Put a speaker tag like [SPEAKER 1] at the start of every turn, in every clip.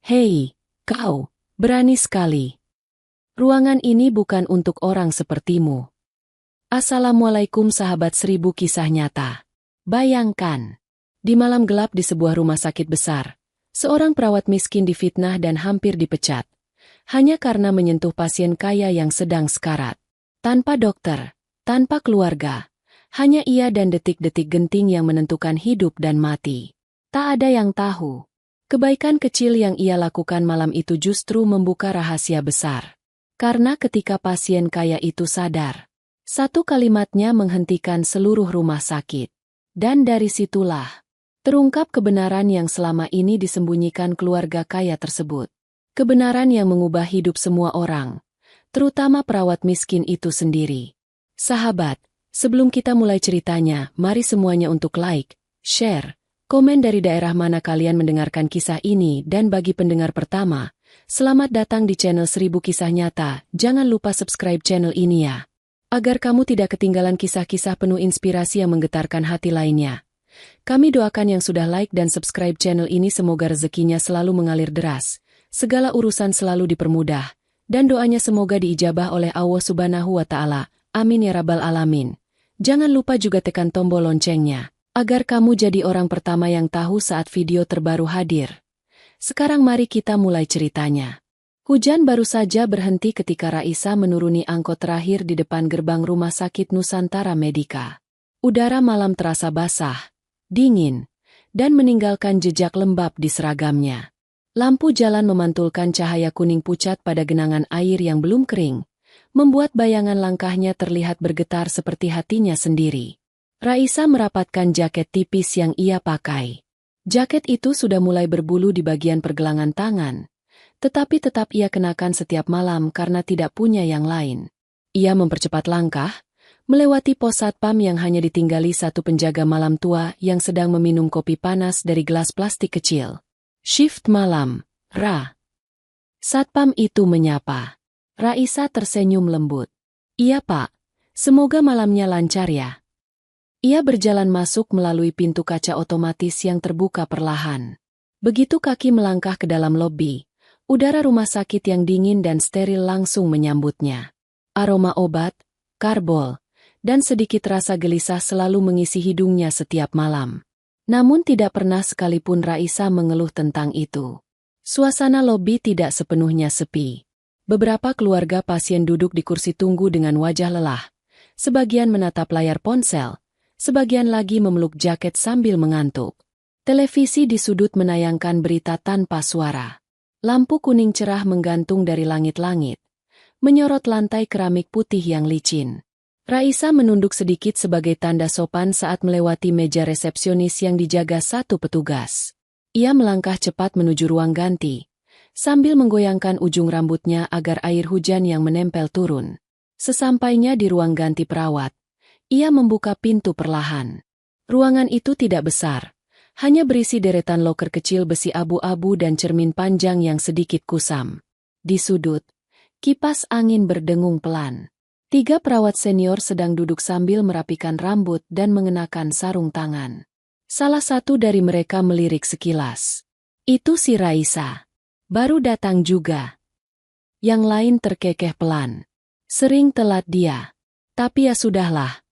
[SPEAKER 1] Hei, kau, berani sekali. Ruangan ini bukan untuk orang sepertimu. Assalamualaikum sahabat 1000 kisah nyata. Bayangkan, di malam gelap di sebuah rumah sakit besar, seorang perawat miskin difitnah dan hampir dipecat. Hanya karena menyentuh pasien kaya yang sedang sekarat. Tanpa dokter, tanpa keluarga, hanya ia dan detik-detik genting yang menentukan hidup dan mati. Tak ada yang tahu. Kebaikan kecil yang ia lakukan malam itu justru membuka rahasia besar. Karena ketika pasien kaya itu sadar, satu kalimatnya menghentikan seluruh rumah sakit. Dan dari situlah, terungkap kebenaran yang selama ini disembunyikan keluarga kaya tersebut. Kebenaran yang mengubah hidup semua orang, terutama perawat miskin itu sendiri. Sahabat, sebelum kita mulai ceritanya, mari semuanya untuk like, share, komen dari daerah mana kalian mendengarkan kisah ini, dan bagi pendengar pertama, selamat datang di channel 1000 Kisah Nyata. Jangan lupa subscribe channel ini ya, agar kamu tidak ketinggalan kisah-kisah penuh inspirasi yang menggetarkan hati lainnya. Kami doakan yang sudah like dan subscribe channel ini semoga rezekinya selalu mengalir deras, segala urusan selalu dipermudah, dan doanya semoga diijabah oleh Allah Subhanahu wa Ta'ala. Amin ya Rabbal Alamin. Jangan lupa juga tekan tombol loncengnya, agar kamu jadi orang pertama yang tahu saat video terbaru hadir. Sekarang mari kita mulai ceritanya. Hujan baru saja berhenti ketika Raisa menuruni angkot terakhir di depan gerbang Rumah Sakit Nusantara Medika. Udara malam terasa basah, dingin, dan meninggalkan jejak lembab di seragamnya. Lampu jalan memantulkan cahaya kuning pucat pada genangan air yang belum kering, membuat bayangan langkahnya terlihat bergetar seperti hatinya sendiri. Raisa merapatkan jaket tipis yang ia pakai. Jaket itu sudah mulai berbulu di bagian pergelangan tangan, tetapi tetap ia kenakan setiap malam karena tidak punya yang lain. Ia mempercepat langkah, melewati pos satpam yang hanya ditinggali satu penjaga malam tua yang sedang meminum kopi panas dari gelas plastik kecil. Shift malam, Ra. Satpam itu menyapa. Raisa tersenyum lembut. Iya Pak, semoga malamnya lancar ya. Ia berjalan masuk melalui pintu kaca otomatis yang terbuka perlahan. Begitu kaki melangkah ke dalam lobi, udara rumah sakit yang dingin dan steril langsung menyambutnya. Aroma obat, karbol, dan sedikit rasa gelisah selalu mengisi hidungnya setiap malam. Namun tidak pernah sekalipun Raisa mengeluh tentang itu. Suasana lobi tidak sepenuhnya sepi. Beberapa keluarga pasien duduk di kursi tunggu dengan wajah lelah. Sebagian menatap layar ponsel, sebagian lagi memeluk jaket sambil mengantuk. Televisi di sudut menayangkan berita tanpa suara. Lampu kuning cerah menggantung dari langit-langit, menyorot lantai keramik putih yang licin. Raisa menunduk sedikit sebagai tanda sopan saat melewati meja resepsionis yang dijaga satu petugas. Ia melangkah cepat menuju ruang ganti, sambil menggoyangkan ujung rambutnya agar air hujan yang menempel turun. Sesampainya di ruang ganti perawat, ia membuka pintu perlahan. Ruangan itu tidak besar, hanya berisi deretan loker kecil besi abu-abu dan cermin panjang yang sedikit kusam. Di sudut, kipas angin berdengung pelan. 3 perawat senior sedang duduk sambil merapikan rambut dan mengenakan sarung tangan. Salah satu dari mereka melirik sekilas. Itu si Raisa. Baru datang juga. Yang lain terkekeh pelan. Sering telat dia. Tapi ya sudahlah.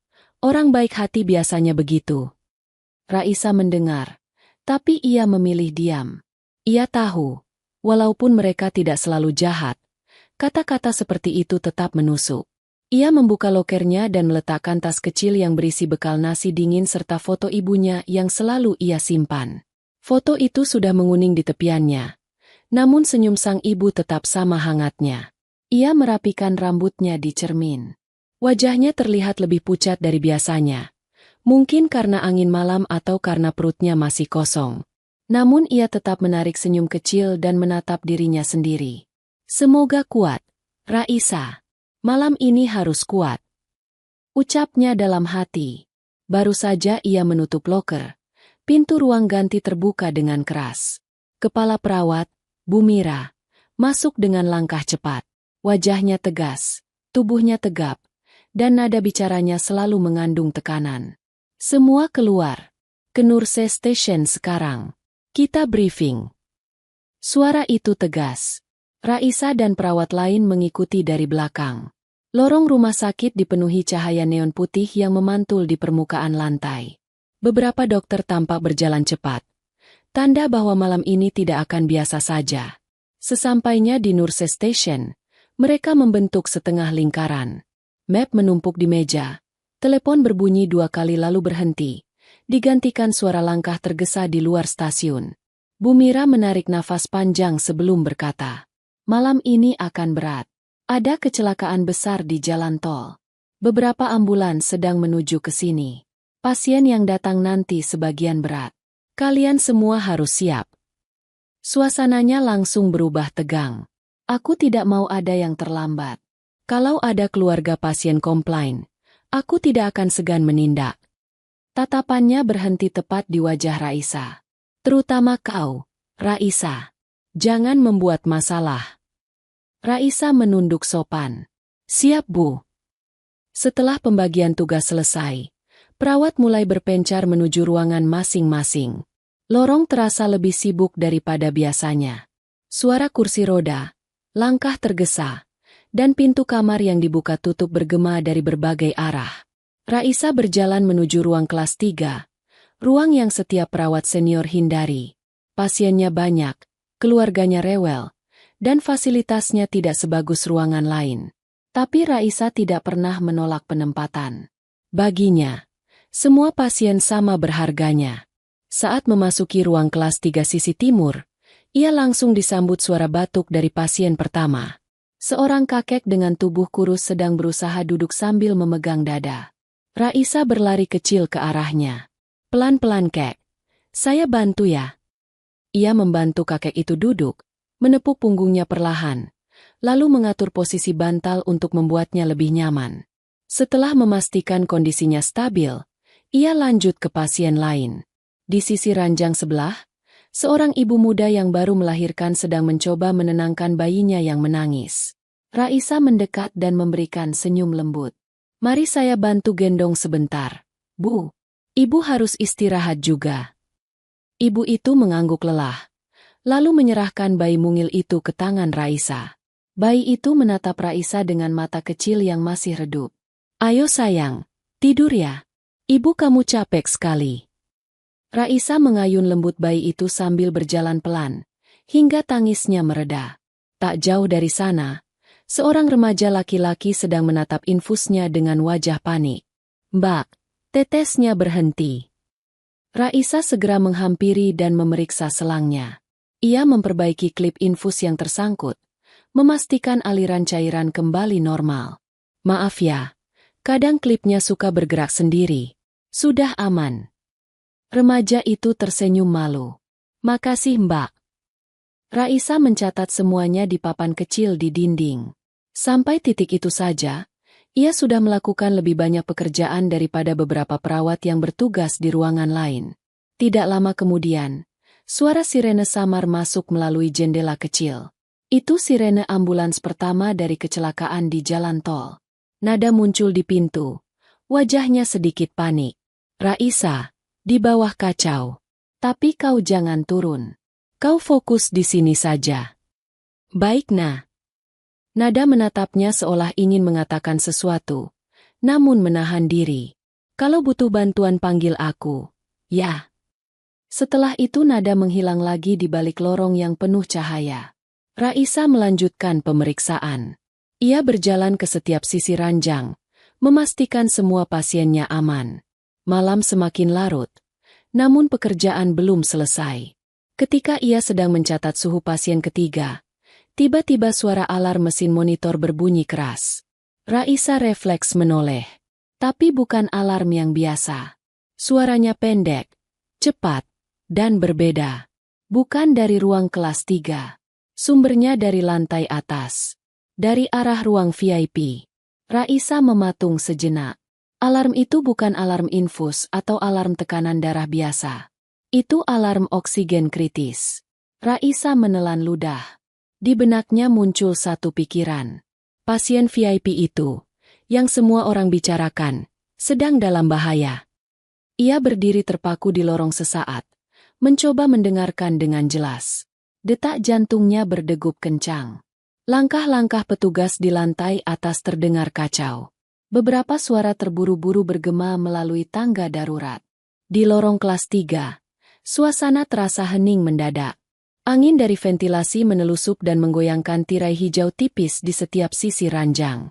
[SPEAKER 1] Orang baik hati biasanya begitu. Raisa mendengar. Tapi ia memilih diam. Ia tahu, walaupun mereka tidak selalu jahat, kata-kata seperti itu tetap menusuk. Ia membuka lokernya dan meletakkan tas kecil yang berisi bekal nasi dingin serta foto ibunya yang selalu ia simpan. Foto itu sudah menguning di tepiannya. Namun senyum sang ibu tetap sama hangatnya. Ia merapikan rambutnya di cermin. Wajahnya terlihat lebih pucat dari biasanya. Mungkin karena angin malam atau karena perutnya masih kosong. Namun ia tetap menarik senyum kecil dan menatap dirinya sendiri. Semoga kuat, Raisa. Malam ini harus kuat. Ucapnya dalam hati. Baru saja ia menutup loker. Pintu ruang ganti terbuka dengan keras. Kepala perawat, Bu Mira, masuk dengan langkah cepat. Wajahnya tegas, tubuhnya tegap, dan nada bicaranya selalu mengandung tekanan. Semua keluar. Ke Nurse Station sekarang. Kita briefing. Suara itu tegas. Raisa dan perawat lain mengikuti dari belakang. Lorong rumah sakit dipenuhi cahaya neon putih yang memantul di permukaan lantai. Beberapa dokter tampak berjalan cepat. Tanda bahwa malam ini tidak akan biasa saja. Sesampainya di Nurse Station, mereka membentuk setengah lingkaran. Map menumpuk di meja. Telepon berbunyi 2 kali lalu berhenti. Digantikan suara langkah tergesa di luar stasiun. Bu Mira menarik nafas panjang sebelum berkata, "Malam ini akan berat. Ada kecelakaan besar di jalan tol. Beberapa ambulans sedang menuju ke sini. Pasien yang datang nanti sebagian berat. Kalian semua harus siap." Suasananya langsung berubah tegang. Aku tidak mau ada yang terlambat. Kalau ada keluarga pasien komplain, aku tidak akan segan menindak. Tatapannya berhenti tepat di wajah Raisa. "Terutama kau, Raisa. Jangan membuat masalah." Raisa menunduk sopan. "Siap, Bu." Setelah pembagian tugas selesai, perawat mulai berpencar menuju ruangan masing-masing. Lorong terasa lebih sibuk daripada biasanya. Suara kursi roda, langkah tergesa, dan pintu kamar yang dibuka tutup bergema dari berbagai arah. Raisa berjalan menuju ruang kelas 3. Ruang yang setiap perawat senior hindari. Pasiennya banyak, keluarganya rewel, dan fasilitasnya tidak sebagus ruangan lain. Tapi Raisa tidak pernah menolak penempatan. Baginya, semua pasien sama berharganya. Saat memasuki ruang kelas 3 sisi timur, ia langsung disambut suara batuk dari pasien pertama. Seorang kakek dengan tubuh kurus sedang berusaha duduk sambil memegang dada. Raisa berlari kecil ke arahnya. "Pelan-pelan, Kek. Saya bantu ya." Ia membantu kakek itu duduk, menepuk punggungnya perlahan, lalu mengatur posisi bantal untuk membuatnya lebih nyaman. Setelah memastikan kondisinya stabil, ia lanjut ke pasien lain. Di sisi ranjang sebelah, seorang ibu muda yang baru melahirkan sedang mencoba menenangkan bayinya yang menangis. Raisa mendekat dan memberikan senyum lembut. "Mari saya bantu gendong sebentar, Bu. Ibu harus istirahat juga." Ibu itu mengangguk lelah, lalu menyerahkan bayi mungil itu ke tangan Raisa. Bayi itu menatap Raisa dengan mata kecil yang masih redup. "Ayo sayang, tidur ya. Ibu kamu capek sekali." Raisa mengayun lembut bayi itu sambil berjalan pelan, hingga tangisnya mereda. Tak jauh dari sana, seorang remaja laki-laki sedang menatap infusnya dengan wajah panik. "Mbak." Tetesnya berhenti. Raisa segera menghampiri dan memeriksa selangnya. Ia memperbaiki klip infus yang tersangkut, memastikan aliran cairan kembali normal. "Maaf ya, kadang klipnya suka bergerak sendiri." "Sudah aman." Remaja itu tersenyum malu. "Makasih, Mbak." Raisa mencatat semuanya di papan kecil di dinding. Sampai titik itu saja, ia sudah melakukan lebih banyak pekerjaan daripada beberapa perawat yang bertugas di ruangan lain. Tidak lama kemudian, suara sirene samar masuk melalui jendela kecil. Itu sirene ambulans pertama dari kecelakaan di jalan tol. Nada muncul di pintu. Wajahnya sedikit panik. "Raisa, di bawah kacau. Tapi kau jangan turun. Kau fokus di sini saja." "Baik, Nah." Nada menatapnya seolah ingin mengatakan sesuatu, namun menahan diri. "Kalau butuh bantuan panggil aku." "Ya." Setelah itu nada menghilang lagi di balik lorong yang penuh cahaya. Raisa melanjutkan pemeriksaan. Ia berjalan ke setiap sisi ranjang, memastikan semua pasiennya aman. Malam semakin larut, namun pekerjaan belum selesai. Ketika ia sedang mencatat suhu pasien ketiga, tiba-tiba suara alarm mesin monitor berbunyi keras. Raisa refleks menoleh. Tapi bukan alarm yang biasa. Suaranya pendek, cepat, dan berbeda. Bukan dari ruang kelas 3. Sumbernya dari lantai atas. Dari arah ruang VIP. Raisa mematung sejenak. Alarm itu bukan alarm infus atau alarm tekanan darah biasa. Itu alarm oksigen kritis. Raisa menelan ludah. Di benaknya muncul satu pikiran. Pasien VIP itu, yang semua orang bicarakan, sedang dalam bahaya. Ia berdiri terpaku di lorong sesaat, mencoba mendengarkan dengan jelas. Detak jantungnya berdegup kencang. Langkah-langkah petugas di lantai atas terdengar kacau. Beberapa suara terburu-buru bergema melalui tangga darurat. Di lorong kelas 3, suasana terasa hening mendadak. Angin dari ventilasi menelusup dan menggoyangkan tirai hijau tipis di setiap sisi ranjang.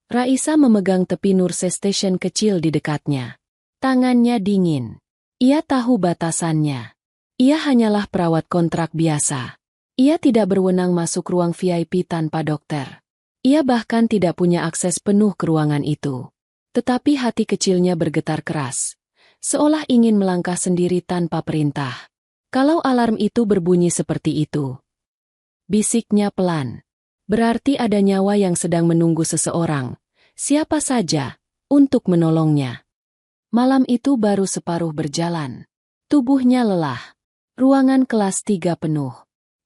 [SPEAKER 1] Raisa memegang tepi Nurse Station kecil di dekatnya. Tangannya dingin. Ia tahu batasannya. Ia hanyalah perawat kontrak biasa. Ia tidak berwenang masuk ruang VIP tanpa dokter. Ia bahkan tidak punya akses penuh ke ruangan itu. Tetapi hati kecilnya bergetar keras, seolah ingin melangkah sendiri tanpa perintah. Kalau alarm itu berbunyi seperti itu, bisiknya pelan. Berarti ada nyawa yang sedang menunggu seseorang, siapa saja, untuk menolongnya. Malam itu baru separuh berjalan. Tubuhnya lelah. Ruangan kelas 3 penuh.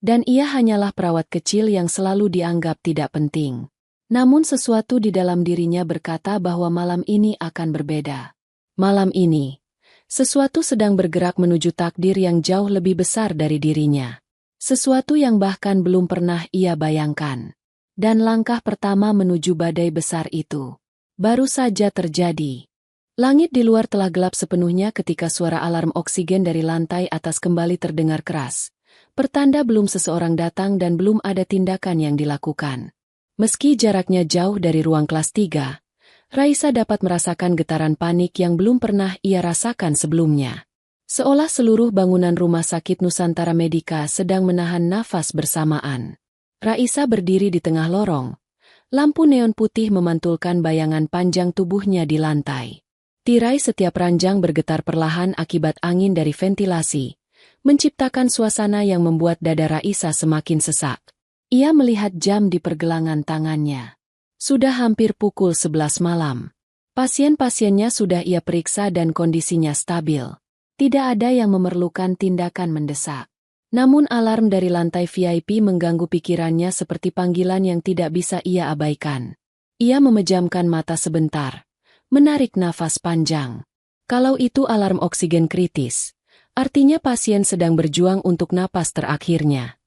[SPEAKER 1] Dan ia hanyalah perawat kecil yang selalu dianggap tidak penting. Namun sesuatu di dalam dirinya berkata bahwa malam ini akan berbeda. Malam ini, sesuatu sedang bergerak menuju takdir yang jauh lebih besar dari dirinya. Sesuatu yang bahkan belum pernah ia bayangkan. Dan langkah pertama menuju badai besar itu baru saja terjadi. Langit di luar telah gelap sepenuhnya ketika suara alarm oksigen dari lantai atas kembali terdengar keras. Pertanda belum seseorang datang dan belum ada tindakan yang dilakukan. Meski jaraknya jauh dari ruang kelas 3, Raisa dapat merasakan getaran panik yang belum pernah ia rasakan sebelumnya. Seolah seluruh bangunan rumah sakit Nusantara Medika sedang menahan nafas bersamaan. Raisa berdiri di tengah lorong. Lampu neon putih memantulkan bayangan panjang tubuhnya di lantai. Tirai setiap ranjang bergetar perlahan akibat angin dari ventilasi, menciptakan suasana yang membuat dada Raisa semakin sesak. Ia melihat jam di pergelangan tangannya. Sudah hampir pukul 11 malam. Pasien-pasiennya sudah ia periksa dan kondisinya stabil. Tidak ada yang memerlukan tindakan mendesak. Namun alarm dari lantai VIP mengganggu pikirannya seperti panggilan yang tidak bisa ia abaikan. Ia memejamkan mata sebentar, menarik nafas panjang. Kalau itu alarm oksigen kritis, artinya pasien sedang berjuang untuk napas terakhirnya.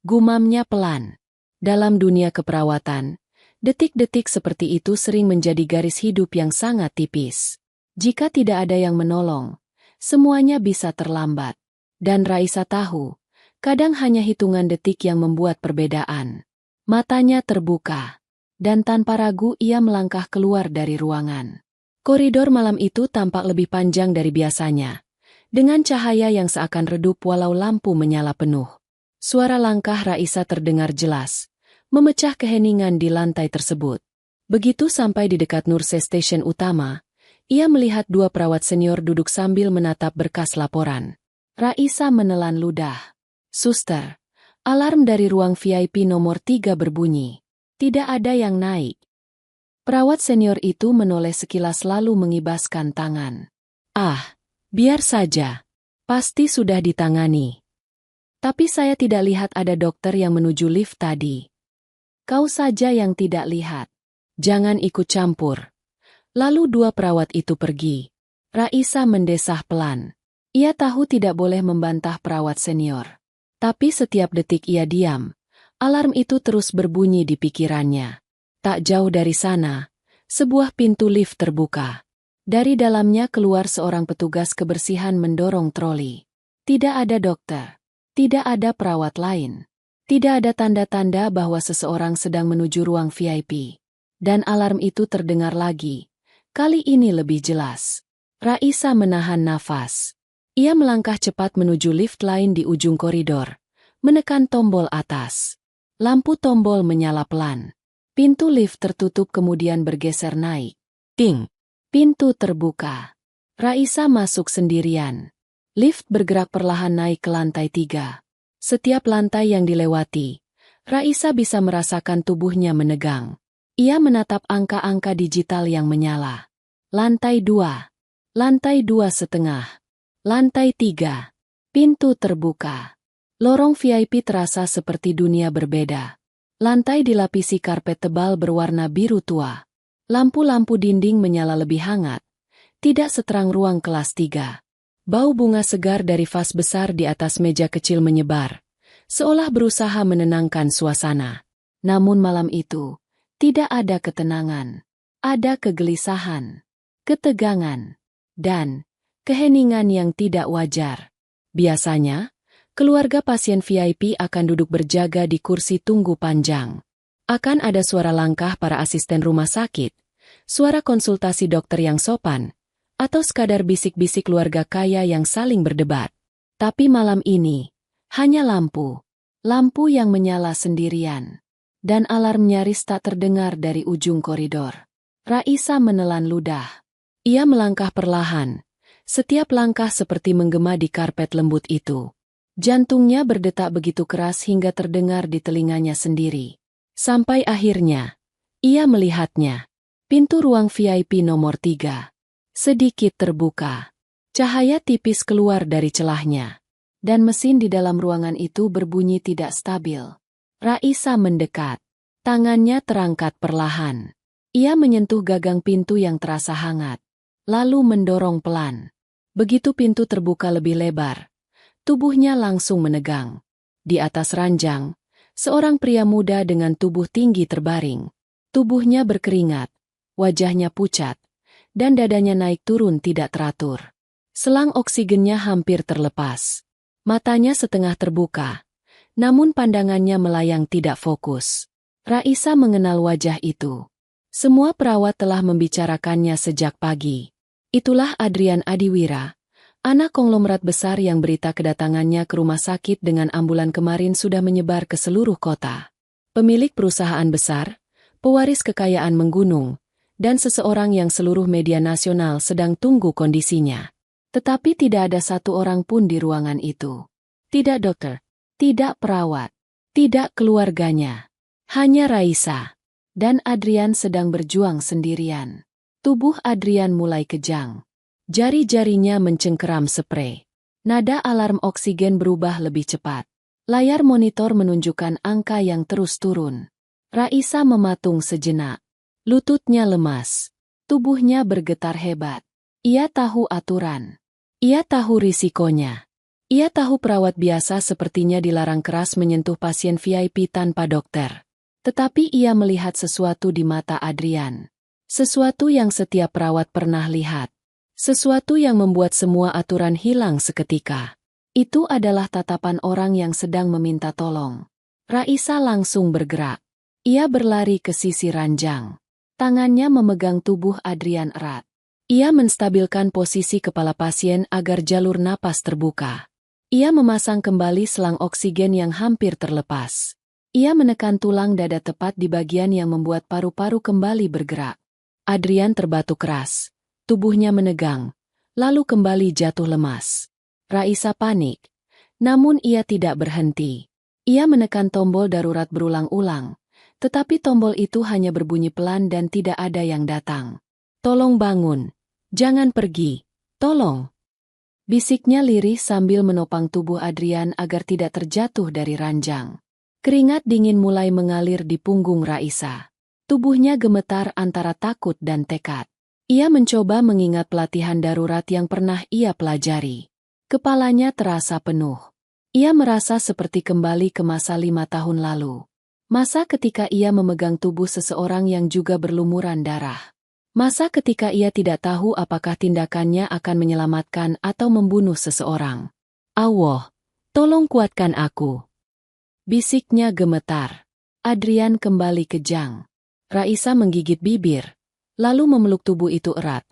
[SPEAKER 1] Gumamnya pelan. Dalam dunia keperawatan, detik-detik seperti itu sering menjadi garis hidup yang sangat tipis. Jika tidak ada yang menolong, semuanya bisa terlambat. Dan Raisa tahu, kadang hanya hitungan detik yang membuat perbedaan. Matanya terbuka, dan tanpa ragu ia melangkah keluar dari ruangan. Koridor malam itu tampak lebih panjang dari biasanya, dengan cahaya yang seakan redup walau lampu menyala penuh. Suara langkah Raisa terdengar jelas, memecah keheningan di lantai tersebut. Begitu sampai di dekat Nurse Station utama, ia melihat dua perawat senior duduk sambil menatap berkas laporan. Raisa menelan ludah. "Suster, alarm dari ruang VIP nomor 3 berbunyi. Tidak ada yang naik." Perawat senior itu menoleh sekilas lalu mengibaskan tangan. "Ah, biar saja. Pasti sudah ditangani. Tapi saya tidak lihat ada dokter yang menuju lift tadi." "Kau saja yang tidak lihat. Jangan ikut campur." Lalu dua perawat itu pergi. Raisa mendesah pelan. Ia tahu tidak boleh membantah perawat senior. Tapi setiap detik ia diam, alarm itu terus berbunyi di pikirannya. Tak jauh dari sana, sebuah pintu lift terbuka. Dari dalamnya keluar seorang petugas kebersihan mendorong troli. Tidak ada dokter. Tidak ada perawat lain. Tidak ada tanda-tanda bahwa seseorang sedang menuju ruang VIP. Dan alarm itu terdengar lagi. Kali ini lebih jelas. Raisa menahan nafas. Ia melangkah cepat menuju lift lain di ujung koridor. Menekan tombol atas. Lampu tombol menyala pelan. Pintu lift tertutup kemudian bergeser naik. Ting! Pintu terbuka. Raisa masuk sendirian. Lift bergerak perlahan naik ke lantai 3. Setiap lantai yang dilewati, Raisa bisa merasakan tubuhnya menegang. Ia menatap angka-angka digital yang menyala. Lantai 2. Lantai 2,5. Lantai 3. Pintu terbuka. Lorong VIP terasa seperti dunia berbeda. Lantai dilapisi karpet tebal berwarna biru tua. Lampu-lampu dinding menyala lebih hangat. Tidak seterang ruang kelas 3. Bau bunga segar dari vas besar di atas meja kecil menyebar, seolah berusaha menenangkan suasana. Namun malam itu, tidak ada ketenangan. Ada kegelisahan, ketegangan, dan keheningan yang tidak wajar. Biasanya, keluarga pasien VIP akan duduk berjaga di kursi tunggu panjang. Akan ada suara langkah para asisten rumah sakit, suara konsultasi dokter yang sopan, atau sekadar bisik-bisik keluarga kaya yang saling berdebat. Tapi malam ini, hanya lampu yang menyala sendirian, dan alarm nyaris tak terdengar dari ujung koridor. Raisa menelan ludah. Ia melangkah perlahan, setiap langkah seperti menggema di karpet lembut itu. Jantungnya berdetak begitu keras hingga terdengar di telinganya sendiri. Sampai akhirnya, ia melihatnya. Pintu ruang VIP nomor 3. Sedikit terbuka. Cahaya tipis keluar dari celahnya. Dan mesin di dalam ruangan itu berbunyi tidak stabil. Raisa mendekat. Tangannya terangkat perlahan. Ia menyentuh gagang pintu yang terasa hangat. Lalu mendorong pelan. Begitu pintu terbuka lebih lebar, tubuhnya langsung menegang. Di atas ranjang, seorang pria muda dengan tubuh tinggi terbaring. Tubuhnya berkeringat, wajahnya pucat, dan dadanya naik turun tidak teratur. Selang oksigennya hampir terlepas. Matanya setengah terbuka, namun pandangannya melayang tidak fokus. Raisa mengenal wajah itu. Semua perawat telah membicarakannya sejak pagi. Itulah Adrian Adiwira, anak konglomerat besar yang berita kedatangannya ke rumah sakit dengan ambulan kemarin sudah menyebar ke seluruh kota. Pemilik perusahaan besar, pewaris kekayaan menggunung, dan seseorang yang seluruh media nasional sedang tunggu kondisinya. Tetapi tidak ada satu orang pun di ruangan itu. Tidak dokter, tidak perawat, tidak keluarganya. Hanya Raisa. Dan Adrian sedang berjuang sendirian. Tubuh Adrian mulai kejang. Jari-jarinya mencengkeram sprei. Nada alarm oksigen berubah lebih cepat. Layar monitor menunjukkan angka yang terus turun. Raisa mematung sejenak. Lututnya lemas. Tubuhnya bergetar hebat. Ia tahu aturan. Ia tahu risikonya. Ia tahu perawat biasa sepertinya dilarang keras menyentuh pasien VIP tanpa dokter. Tetapi ia melihat sesuatu di mata Adrian. Sesuatu yang setiap perawat pernah lihat. Sesuatu yang membuat semua aturan hilang seketika. Itu adalah tatapan orang yang sedang meminta tolong. Raisa langsung bergerak. Ia berlari ke sisi ranjang. Tangannya memegang tubuh Adrian erat. Ia menstabilkan posisi kepala pasien agar jalur napas terbuka. Ia memasang kembali selang oksigen yang hampir terlepas. Ia menekan tulang dada tepat di bagian yang membuat paru-paru kembali bergerak. Adrian terbatuk keras. Tubuhnya menegang, lalu kembali jatuh lemas. Raisa panik. Namun ia tidak berhenti. Ia menekan tombol darurat berulang-ulang. Tetapi tombol itu hanya berbunyi pelan dan tidak ada yang datang. "Tolong bangun. Jangan pergi. Tolong." Bisiknya lirih sambil menopang tubuh Adrian agar tidak terjatuh dari ranjang. Keringat dingin mulai mengalir di punggung Raisa. Tubuhnya gemetar antara takut dan tekad. Ia mencoba mengingat pelatihan darurat yang pernah ia pelajari. Kepalanya terasa penuh. Ia merasa seperti kembali ke masa 5 tahun lalu. Masa ketika ia memegang tubuh seseorang yang juga berlumuran darah. Masa ketika ia tidak tahu apakah tindakannya akan menyelamatkan atau membunuh seseorang. "Allah, tolong kuatkan aku." Bisiknya gemetar. Adrian kembali kejang. Raisa menggigit bibir, lalu memeluk tubuh itu erat,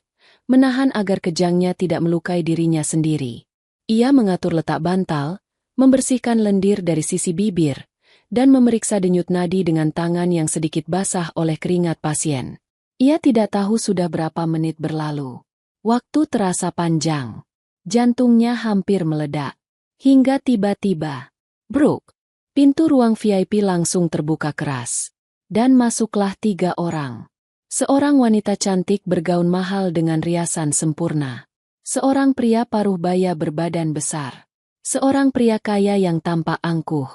[SPEAKER 1] menahan agar kejangnya tidak melukai dirinya sendiri. Ia mengatur letak bantal, membersihkan lendir dari sisi bibir, dan memeriksa denyut nadi dengan tangan yang sedikit basah oleh keringat pasien. Ia tidak tahu sudah berapa menit berlalu. Waktu terasa panjang. Jantungnya hampir meledak. Hingga tiba-tiba, bruk. Pintu ruang VIP langsung terbuka keras. Dan masuklah 3 orang. Seorang wanita cantik bergaun mahal dengan riasan sempurna. Seorang pria paruh baya berbadan besar. Seorang pria kaya yang tampak angkuh.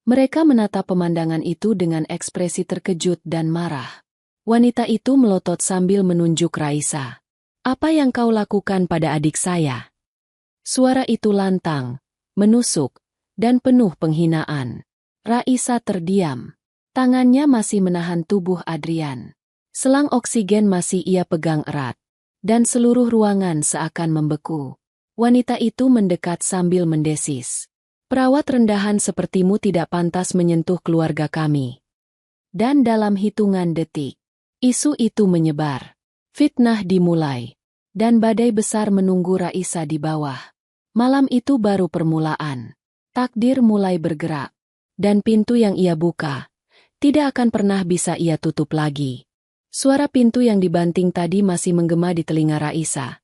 [SPEAKER 1] Mereka menatap pemandangan itu dengan ekspresi terkejut dan marah. Wanita itu melotot sambil menunjuk Raisa. "Apa yang kau lakukan pada adik saya?" Suara itu lantang, menusuk, dan penuh penghinaan. Raisa terdiam. Tangannya masih menahan tubuh Adrian. Selang oksigen masih ia pegang erat. Dan seluruh ruangan seakan membeku. Wanita itu mendekat sambil mendesis. Perawat rendahan sepertimu tidak pantas menyentuh keluarga kami. Dan dalam hitungan detik, isu itu menyebar. Fitnah dimulai. Dan badai besar menunggu Raisa di bawah. Malam itu baru permulaan. Takdir mulai bergerak. Dan pintu yang ia buka, tidak akan pernah bisa ia tutup lagi. Suara pintu yang dibanting tadi masih menggema di telinga Raisa.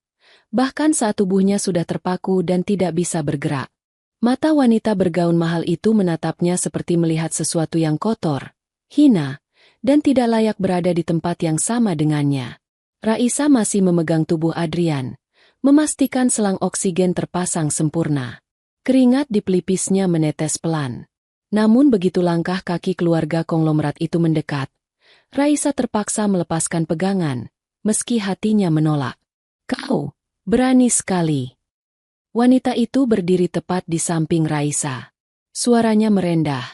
[SPEAKER 1] Bahkan saat tubuhnya sudah terpaku dan tidak bisa bergerak. Mata wanita bergaun mahal itu menatapnya seperti melihat sesuatu yang kotor, hina, dan tidak layak berada di tempat yang sama dengannya. Raisa masih memegang tubuh Adrian, memastikan selang oksigen terpasang sempurna. Keringat di pelipisnya menetes pelan. Namun begitu langkah kaki keluarga konglomerat itu mendekat, Raisa terpaksa melepaskan pegangan, meski hatinya menolak. Kau berani sekali. Wanita itu berdiri tepat di samping Raisa. Suaranya merendah,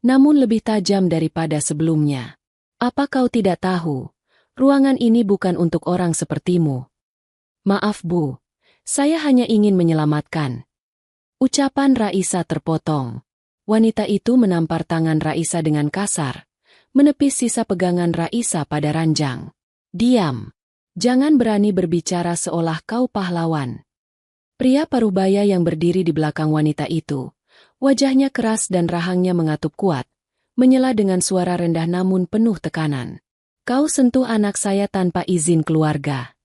[SPEAKER 1] namun lebih tajam daripada sebelumnya. Apa kau tidak tahu, ruangan ini bukan untuk orang sepertimu. Maaf Bu, saya hanya ingin menyelamatkan. Ucapan Raisa terpotong. Wanita itu menampar tangan Raisa dengan kasar, menepis sisa pegangan Raisa pada ranjang. Diam. Jangan berani berbicara seolah kau pahlawan. Pria parubaya yang berdiri di belakang wanita itu, wajahnya keras dan rahangnya mengatup kuat, menyela dengan suara rendah namun penuh tekanan. Kau sentuh anak saya tanpa izin keluarga.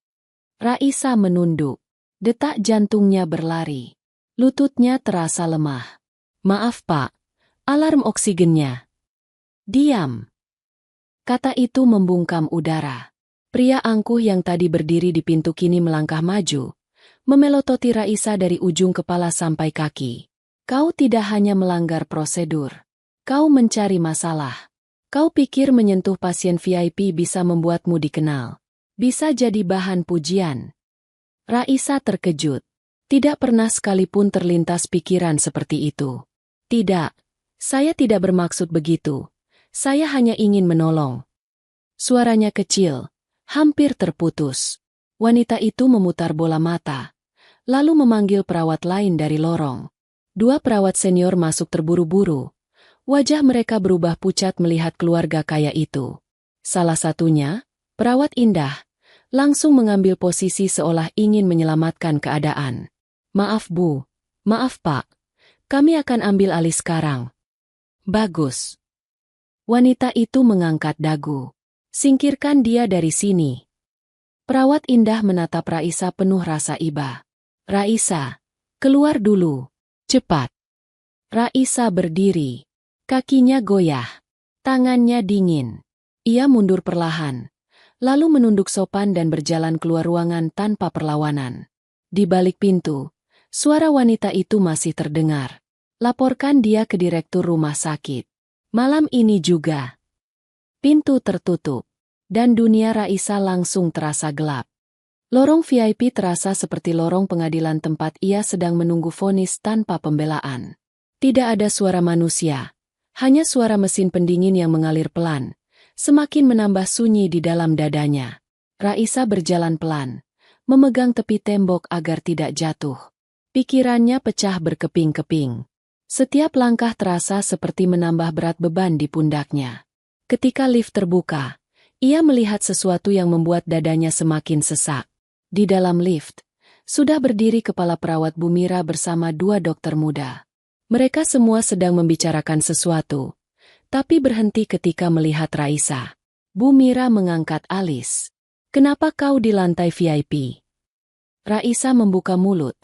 [SPEAKER 1] Raisa menunduk. Detak jantungnya berlari. Lututnya terasa lemah. Maaf Pak, alarm oksigennya. Diam. Kata itu membungkam udara. Pria angkuh yang tadi berdiri di pintu kini melangkah maju, memelototi Raisa dari ujung kepala sampai kaki. Kau tidak hanya melanggar prosedur. Kau mencari masalah. Kau pikir menyentuh pasien VIP bisa membuatmu dikenal. Bisa jadi bahan pujian. Raisa terkejut. Tidak pernah sekalipun terlintas pikiran seperti itu. Tidak, saya tidak bermaksud begitu. Saya hanya ingin menolong. Suaranya kecil, hampir terputus. Wanita itu memutar bola mata, lalu memanggil perawat lain dari lorong. Dua perawat senior masuk terburu-buru. Wajah mereka berubah pucat melihat keluarga kaya itu. Salah satunya, perawat Indah, langsung mengambil posisi seolah ingin menyelamatkan keadaan. Maaf Bu, maaf Pak. Kami akan ambil alih sekarang. Bagus. Wanita itu mengangkat dagu. Singkirkan dia dari sini. Perawat Indah menatap Raisa penuh rasa iba. Raisa, keluar dulu. Cepat. Raisa berdiri. Kakinya goyah. Tangannya dingin. Ia mundur perlahan. Lalu menunduk sopan dan berjalan keluar ruangan tanpa perlawanan. Di balik pintu, suara wanita itu masih terdengar. Laporkan dia ke direktur rumah sakit. Malam ini juga. Pintu tertutup. Dan dunia Raisa langsung terasa gelap. Lorong VIP terasa seperti lorong pengadilan tempat ia sedang menunggu vonis tanpa pembelaan. Tidak ada suara manusia. Hanya suara mesin pendingin yang mengalir pelan. Semakin menambah sunyi di dalam dadanya. Raisa berjalan pelan. Memegang tepi tembok agar tidak jatuh. Pikirannya pecah berkeping-keping. Setiap langkah terasa seperti menambah berat beban di pundaknya. Ketika lift terbuka, ia melihat sesuatu yang membuat dadanya semakin sesak. Di dalam lift, sudah berdiri kepala perawat Bu Mira bersama dua dokter muda. Mereka semua sedang membicarakan sesuatu, tapi berhenti ketika melihat Raisa. Bu Mira mengangkat alis. Kenapa kau di lantai VIP? Raisa membuka mulut,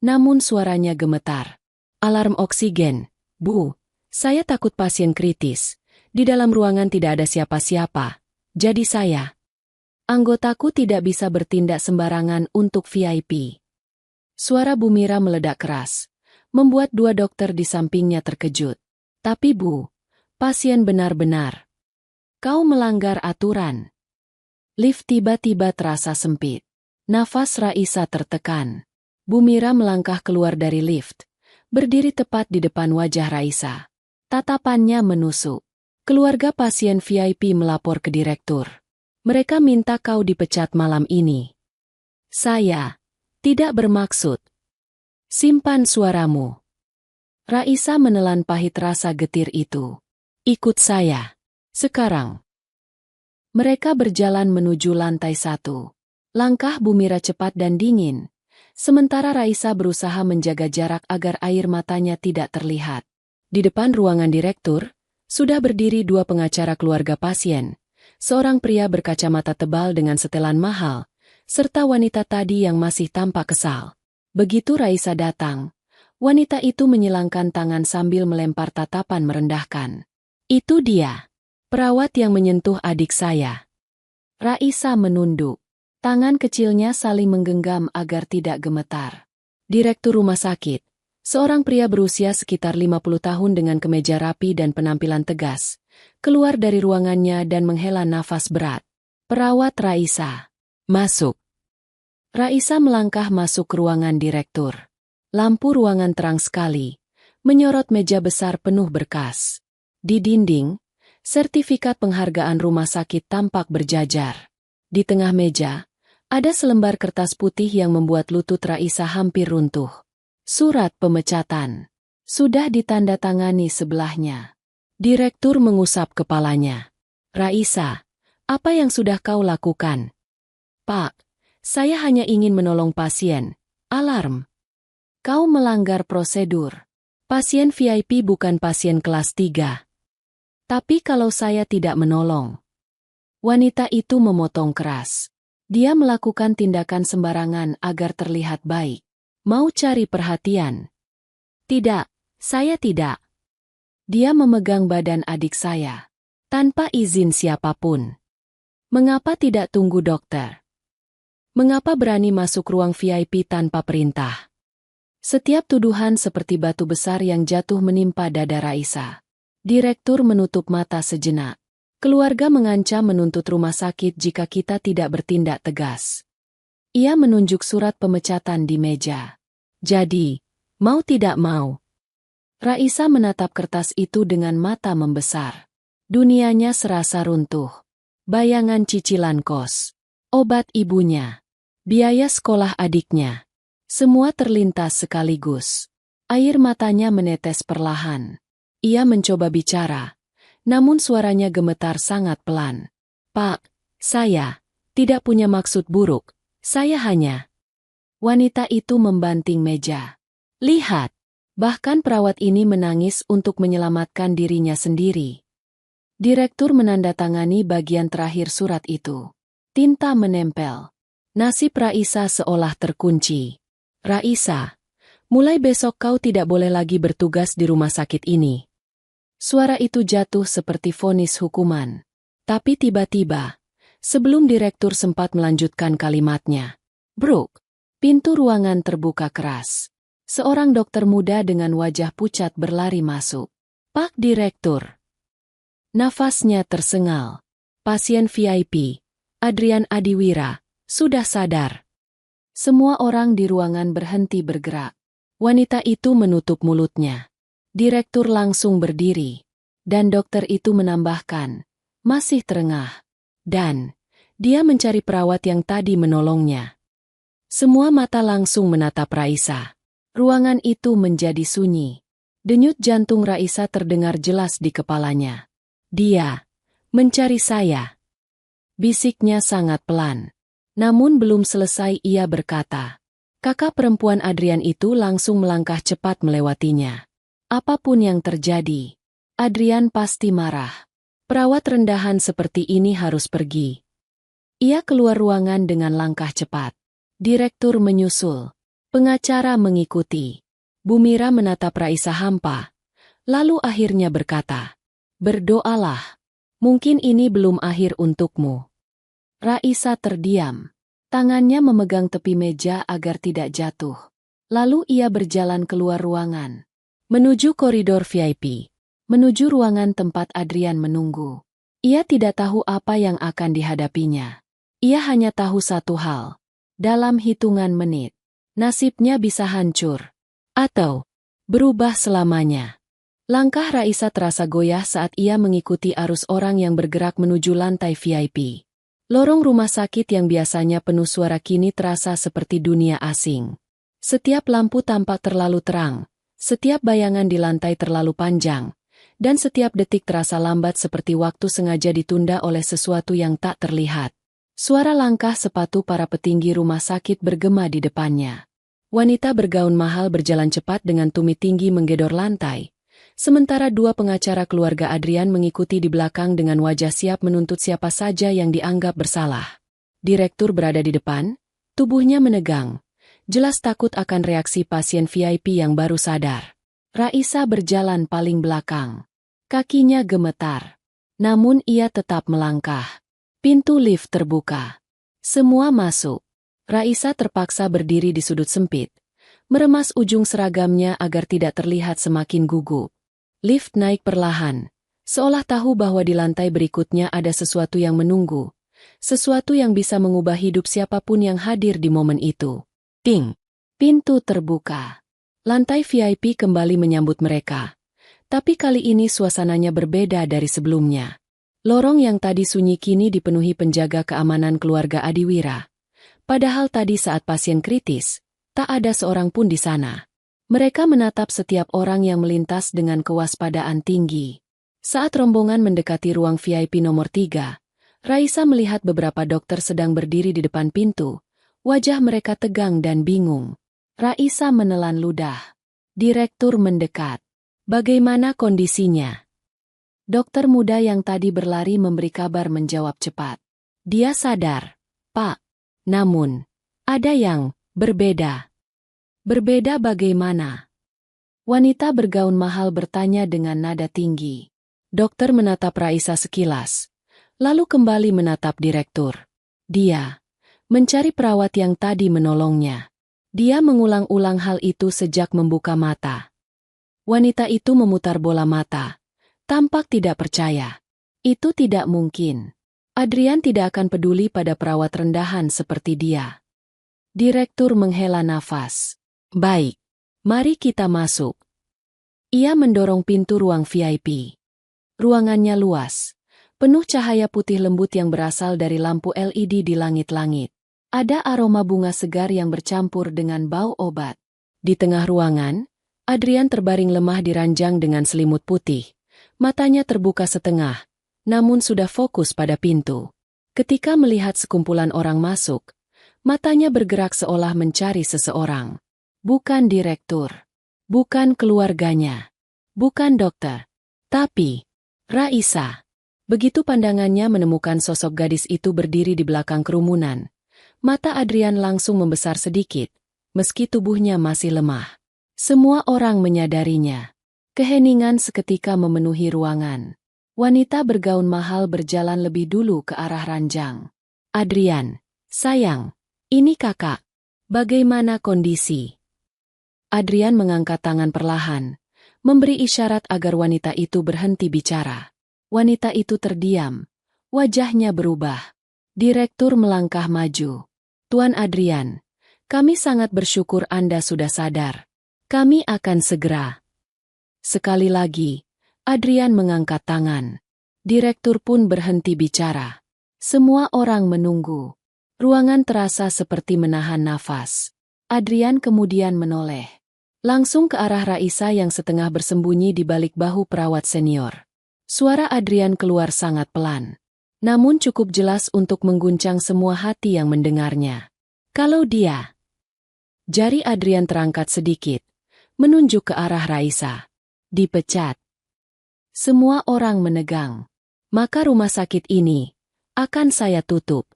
[SPEAKER 1] namun suaranya gemetar. Alarm oksigen, Bu. Saya takut pasien kritis. Di dalam ruangan tidak ada siapa-siapa. Jadi saya. Anggotaku tidak bisa bertindak sembarangan untuk VIP. Suara Bu Mira meledak keras, membuat dua dokter di sampingnya terkejut. Tapi Bu, pasien benar-benar. Kau melanggar aturan. Lift tiba-tiba terasa sempit. Nafas Raisa tertekan. Bu Mira melangkah keluar dari lift. berdiri tepat di depan wajah Raisa. Tatapannya menusuk. Keluarga pasien VIP melapor ke direktur. Mereka minta kau dipecat malam ini. Saya tidak bermaksud. Simpan suaramu. Raisa menelan pahit rasa getir itu. Ikut saya. Sekarang. Mereka berjalan menuju lantai 1. Langkah Bumira cepat dan dingin. Sementara Raisa berusaha menjaga jarak agar air matanya tidak terlihat. Di depan ruangan direktur, sudah berdiri 2 pengacara keluarga pasien. Seorang pria berkacamata tebal dengan setelan mahal, serta wanita tadi yang masih tampak kesal. Begitu Raisa datang, wanita itu menyilangkan tangan sambil melempar tatapan merendahkan. Itu dia, perawat yang menyentuh adik saya. Raisa menunduk. Tangan kecilnya saling menggenggam agar tidak gemetar. Direktur rumah sakit, seorang pria berusia sekitar 50 tahun dengan kemeja rapi dan penampilan tegas, keluar dari ruangannya dan menghela nafas berat. Perawat Raisa. Masuk. Raisa melangkah masuk ke ruangan direktur. Lampu ruangan terang sekali, menyorot meja besar penuh berkas. Di dinding, sertifikat penghargaan rumah sakit tampak berjajar. Di tengah meja, ada selembar kertas putih yang membuat lutut Raisa hampir runtuh. Surat pemecatan. Sudah ditandatangani sebelahnya. Direktur mengusap kepalanya. Raisa, apa yang sudah kau lakukan? Pak, saya hanya ingin menolong pasien. Alarm. Kau melanggar prosedur. Pasien VIP bukan pasien kelas 3. Tapi kalau saya tidak menolong. Wanita itu memotong keras. Dia melakukan tindakan sembarangan agar terlihat baik. Mau cari perhatian? Tidak, saya tidak. Dia memegang badan adik saya. Tanpa izin siapapun. Mengapa tidak tunggu dokter? Mengapa berani masuk ruang VIP tanpa perintah? Setiap tuduhan seperti batu besar yang jatuh menimpa dada Raisa. Direktur menutup mata sejenak. Keluarga mengancam menuntut rumah sakit jika kita tidak bertindak tegas. Ia menunjuk surat pemecatan di meja. Jadi, mau tidak mau. Raisa menatap kertas itu dengan mata membesar. Dunianya serasa runtuh. Bayangan cicilan kos, obat ibunya, biaya sekolah adiknya. Semua terlintas sekaligus. Air matanya menetes perlahan. Ia mencoba bicara. Namun suaranya gemetar sangat pelan. Pak, saya tidak punya maksud buruk. Saya hanya... Wanita itu membanting meja. Lihat, bahkan perawat ini menangis untuk menyelamatkan dirinya sendiri. Direktur menandatangani bagian terakhir surat itu. Tinta menempel. Nasib Raisa seolah terkunci. Raisa, mulai besok kau tidak boleh lagi bertugas di rumah sakit ini. Suara itu jatuh seperti vonis hukuman. Tapi tiba-tiba, sebelum direktur sempat melanjutkan kalimatnya, Brooke, pintu ruangan terbuka keras. Seorang dokter muda dengan wajah pucat berlari masuk. Pak Direktur. Nafasnya tersengal. Pasien VIP, Adrian Adiwira, sudah sadar. Semua orang di ruangan berhenti bergerak. Wanita itu menutup mulutnya. Direktur langsung berdiri, dan dokter itu menambahkan, masih terengah, dan dia mencari perawat yang tadi menolongnya. Semua mata langsung menatap Raisa. Ruangan itu menjadi sunyi. Denyut jantung Raisa terdengar jelas di kepalanya. Dia mencari saya. Bisiknya sangat pelan. Namun belum selesai ia berkata. Kakak perempuan Adrian itu langsung melangkah cepat melewatinya. Apapun yang terjadi, Adrian pasti marah. Perawat rendahan seperti ini harus pergi. Ia keluar ruangan dengan langkah cepat. Direktur menyusul. Pengacara mengikuti. Bumira menatap Raisa hampa. Lalu akhirnya berkata, berdoalah. Mungkin ini belum akhir untukmu. Raisa terdiam. Tangannya memegang tepi meja agar tidak jatuh. Lalu ia berjalan keluar ruangan. Menuju koridor VIP. Menuju ruangan tempat Adrian menunggu. Ia tidak tahu apa yang akan dihadapinya. Ia hanya tahu satu hal. Dalam hitungan menit, nasibnya bisa hancur. Atau Berubah selamanya. Langkah Raisa terasa goyah saat ia mengikuti arus orang yang bergerak menuju lantai VIP. Lorong rumah sakit yang biasanya penuh suara kini terasa seperti dunia asing. Setiap lampu tampak terlalu terang, setiap bayangan di lantai terlalu panjang, dan setiap detik terasa lambat seperti waktu sengaja ditunda oleh sesuatu yang tak terlihat. Suara langkah sepatu para petinggi rumah sakit bergema di depannya. Wanita bergaun mahal berjalan cepat dengan tumit tinggi menggedor lantai. Sementara dua pengacara keluarga Adrian mengikuti di belakang dengan wajah siap menuntut siapa saja yang dianggap bersalah. Direktur berada di depan, tubuhnya menegang. Jelas takut akan reaksi pasien VIP yang baru sadar. Raisa berjalan paling belakang. Kakinya gemetar. Namun ia tetap melangkah. Pintu lift terbuka. Semua masuk. Raisa terpaksa berdiri di sudut sempit. Meremas ujung seragamnya agar tidak terlihat semakin gugup. Lift naik perlahan, seolah tahu bahwa di lantai berikutnya ada sesuatu yang menunggu, sesuatu yang bisa mengubah hidup siapapun yang hadir di momen itu. Ting! Pintu terbuka. Lantai VIP kembali menyambut mereka. Tapi kali ini suasananya berbeda dari sebelumnya. Lorong yang tadi sunyi kini dipenuhi penjaga keamanan keluarga Adiwira. Padahal tadi saat pasien kritis, tak ada seorang pun di sana. Mereka menatap setiap orang yang melintas dengan kewaspadaan tinggi. Saat rombongan mendekati ruang VIP nomor 3, Raisa melihat beberapa dokter sedang berdiri di depan pintu. Wajah mereka tegang dan bingung. Raisa menelan ludah. Direktur mendekat. Bagaimana kondisinya? Dokter muda yang tadi berlari memberi kabar menjawab cepat. Dia sadar, Pak. Namun, ada yang berbeda. Berbeda bagaimana? Wanita bergaun mahal bertanya dengan nada tinggi. Dokter menatap Raisa sekilas, lalu kembali menatap direktur. Dia mencari perawat yang tadi menolongnya. Dia mengulang-ulang hal itu sejak membuka mata. Wanita itu memutar bola mata, tampak tidak percaya. Itu tidak mungkin. Adrian tidak akan peduli pada perawat rendahan seperti dia. Direktur menghela nafas. Baik, mari kita masuk. Ia mendorong pintu ruang VIP. Ruangannya luas, penuh cahaya putih lembut yang berasal dari lampu LED di langit-langit. Ada aroma bunga segar yang bercampur dengan bau obat. Di tengah ruangan, Adrian terbaring lemah di ranjang dengan selimut putih. Matanya terbuka setengah, namun sudah fokus pada pintu. Ketika melihat sekumpulan orang masuk, matanya bergerak seolah mencari seseorang. Bukan direktur, bukan keluarganya, bukan dokter, tapi Raisa. Begitu pandangannya menemukan sosok gadis itu berdiri di belakang kerumunan, mata Adrian langsung membesar sedikit, meski tubuhnya masih lemah. Semua orang menyadarinya. Keheningan seketika memenuhi ruangan. Wanita bergaun mahal berjalan lebih dulu ke arah ranjang. Adrian, sayang, ini kakak. Bagaimana kondisi? Adrian mengangkat tangan perlahan, memberi isyarat agar wanita itu berhenti bicara. Wanita itu terdiam, wajahnya berubah. Direktur melangkah maju. Tuan Adrian, kami sangat bersyukur Anda sudah sadar. Kami akan segera. Sekali lagi, Adrian mengangkat tangan. Direktur pun berhenti bicara. Semua orang menunggu. Ruangan terasa seperti menahan nafas. Adrian kemudian menoleh. Langsung ke arah Raisa yang setengah bersembunyi di balik bahu perawat senior. Suara Adrian keluar sangat pelan, namun cukup jelas untuk mengguncang semua hati yang mendengarnya. Kalau dia... Jari Adrian terangkat sedikit, menunjuk ke arah Raisa. Dipecat. Semua orang menegang. Maka rumah sakit ini akan saya tutup.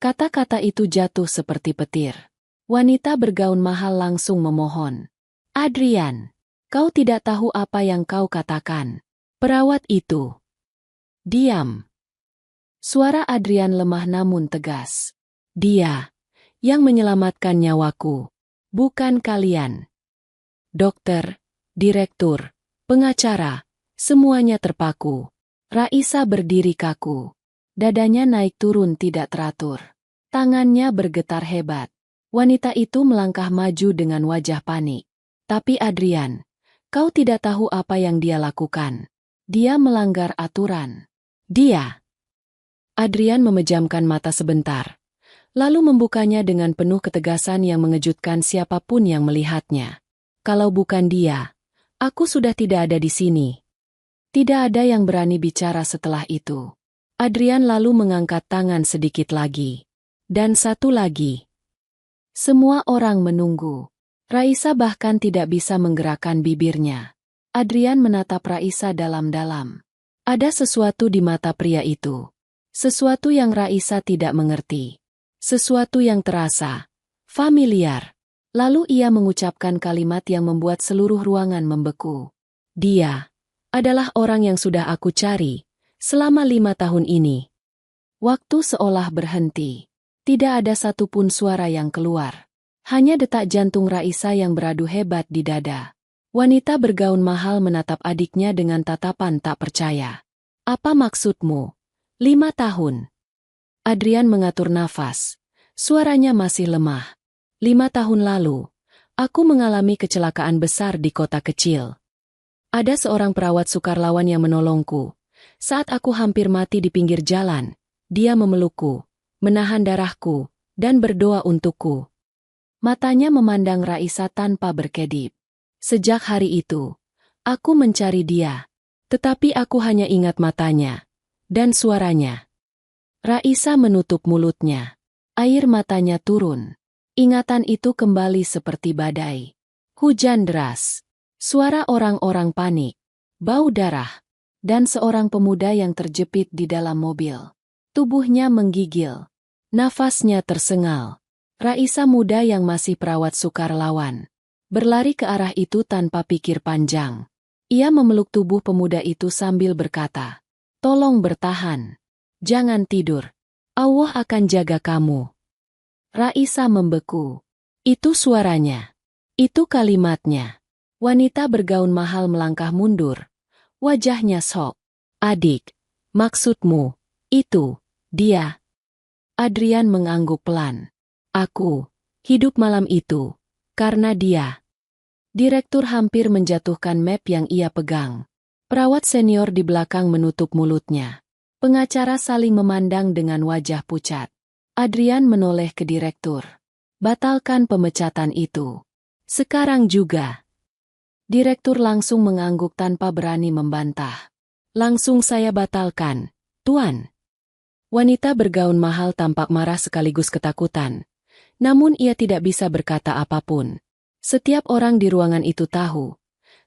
[SPEAKER 1] Kata-kata itu jatuh seperti petir. Wanita bergaun mahal langsung memohon. Adrian, kau tidak tahu apa yang kau katakan. Perawat itu. Diam. Suara Adrian lemah namun tegas. Dia yang menyelamatkan nyawaku, bukan kalian. Dokter, direktur, pengacara, semuanya terpaku. Raisa berdiri kaku. Dadanya naik turun tidak teratur. Tangannya bergetar hebat. Wanita itu melangkah maju dengan wajah panik. Tapi Adrian Kau tidak tahu apa yang dia lakukan. Dia melanggar aturan. Dia. Adrian memejamkan mata sebentar, lalu membukanya dengan penuh ketegasan yang mengejutkan siapapun yang melihatnya. Kalau bukan dia, aku sudah tidak ada di sini. Tidak ada yang berani bicara setelah itu. Adrian lalu mengangkat tangan sedikit lagi. Dan satu lagi. Semua orang menunggu. Raisa bahkan tidak bisa menggerakkan bibirnya. Adrian menatap Raisa dalam-dalam. Ada sesuatu di mata pria itu. Sesuatu yang Raisa tidak mengerti. Sesuatu yang terasa familiar. Lalu ia mengucapkan kalimat yang membuat seluruh ruangan membeku. Dia adalah orang yang sudah aku cari selama 5 tahun ini. Waktu seolah berhenti. Tidak ada satupun suara yang keluar. Hanya detak jantung Raisa yang beradu hebat di dada. Wanita bergaun mahal menatap adiknya dengan tatapan tak percaya. Apa maksudmu? 5 tahun. Adrian mengatur nafas. Suaranya masih lemah. 5 tahun lalu, aku mengalami kecelakaan besar di kota kecil. Ada seorang perawat sukarelawan yang menolongku. Saat aku hampir mati di pinggir jalan, dia memelukku, menahan darahku, dan berdoa untukku. Matanya memandang Raisa tanpa berkedip. Sejak hari itu, aku mencari dia. Tetapi aku hanya ingat matanya dan suaranya. Raisa menutup mulutnya. Air matanya turun. Ingatan itu kembali seperti badai. Hujan deras. Suara orang-orang panik. Bau darah. Dan seorang pemuda yang terjepit di dalam mobil. Tubuhnya menggigil. Nafasnya tersengal. Raisa muda yang masih perawat sukarelawan. Berlari ke arah itu tanpa pikir panjang. Ia memeluk tubuh pemuda itu sambil berkata, "Tolong bertahan. Jangan tidur. Allah akan jaga kamu." Raisa membeku. Itu suaranya. Itu kalimatnya. Wanita bergaun mahal melangkah mundur. Wajahnya shock. "Adik, maksudmu, itu, dia?" Adrian mengangguk pelan. "Aku hidup malam itu karena dia." Direktur hampir menjatuhkan map yang ia pegang. Perawat senior di belakang menutup mulutnya. Pengacara saling memandang dengan wajah pucat. Adrian menoleh ke direktur. "Batalkan pemecatan itu. Sekarang juga." Direktur langsung mengangguk tanpa berani membantah. "Langsung saya batalkan, Tuan." Wanita bergaun mahal tampak marah sekaligus ketakutan. Namun ia tidak bisa berkata apapun. Setiap orang di ruangan itu tahu.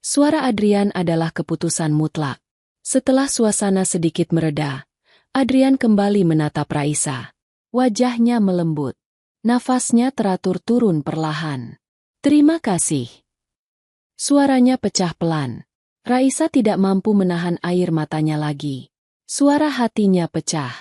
[SPEAKER 1] Suara Adrian adalah keputusan mutlak. Setelah suasana sedikit mereda, Adrian kembali menatap Raisa. Wajahnya melembut. Nafasnya teratur turun perlahan. "Terima kasih." Suaranya pecah pelan. Raisa tidak mampu menahan air matanya lagi. Suara hatinya pecah.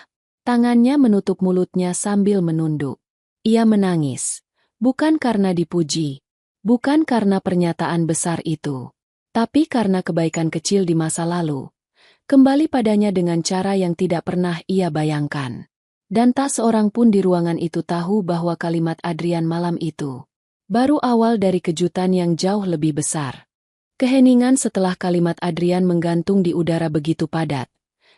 [SPEAKER 1] Tangannya menutup mulutnya sambil menunduk. Ia menangis. Bukan karena dipuji. Bukan karena pernyataan besar itu. Tapi karena kebaikan kecil di masa lalu. Kembali padanya dengan cara yang tidak pernah ia bayangkan. Dan tak seorang pun di ruangan itu tahu bahwa kalimat Adrian malam itu baru awal dari kejutan yang jauh lebih besar. Keheningan setelah kalimat Adrian menggantung di udara begitu padat.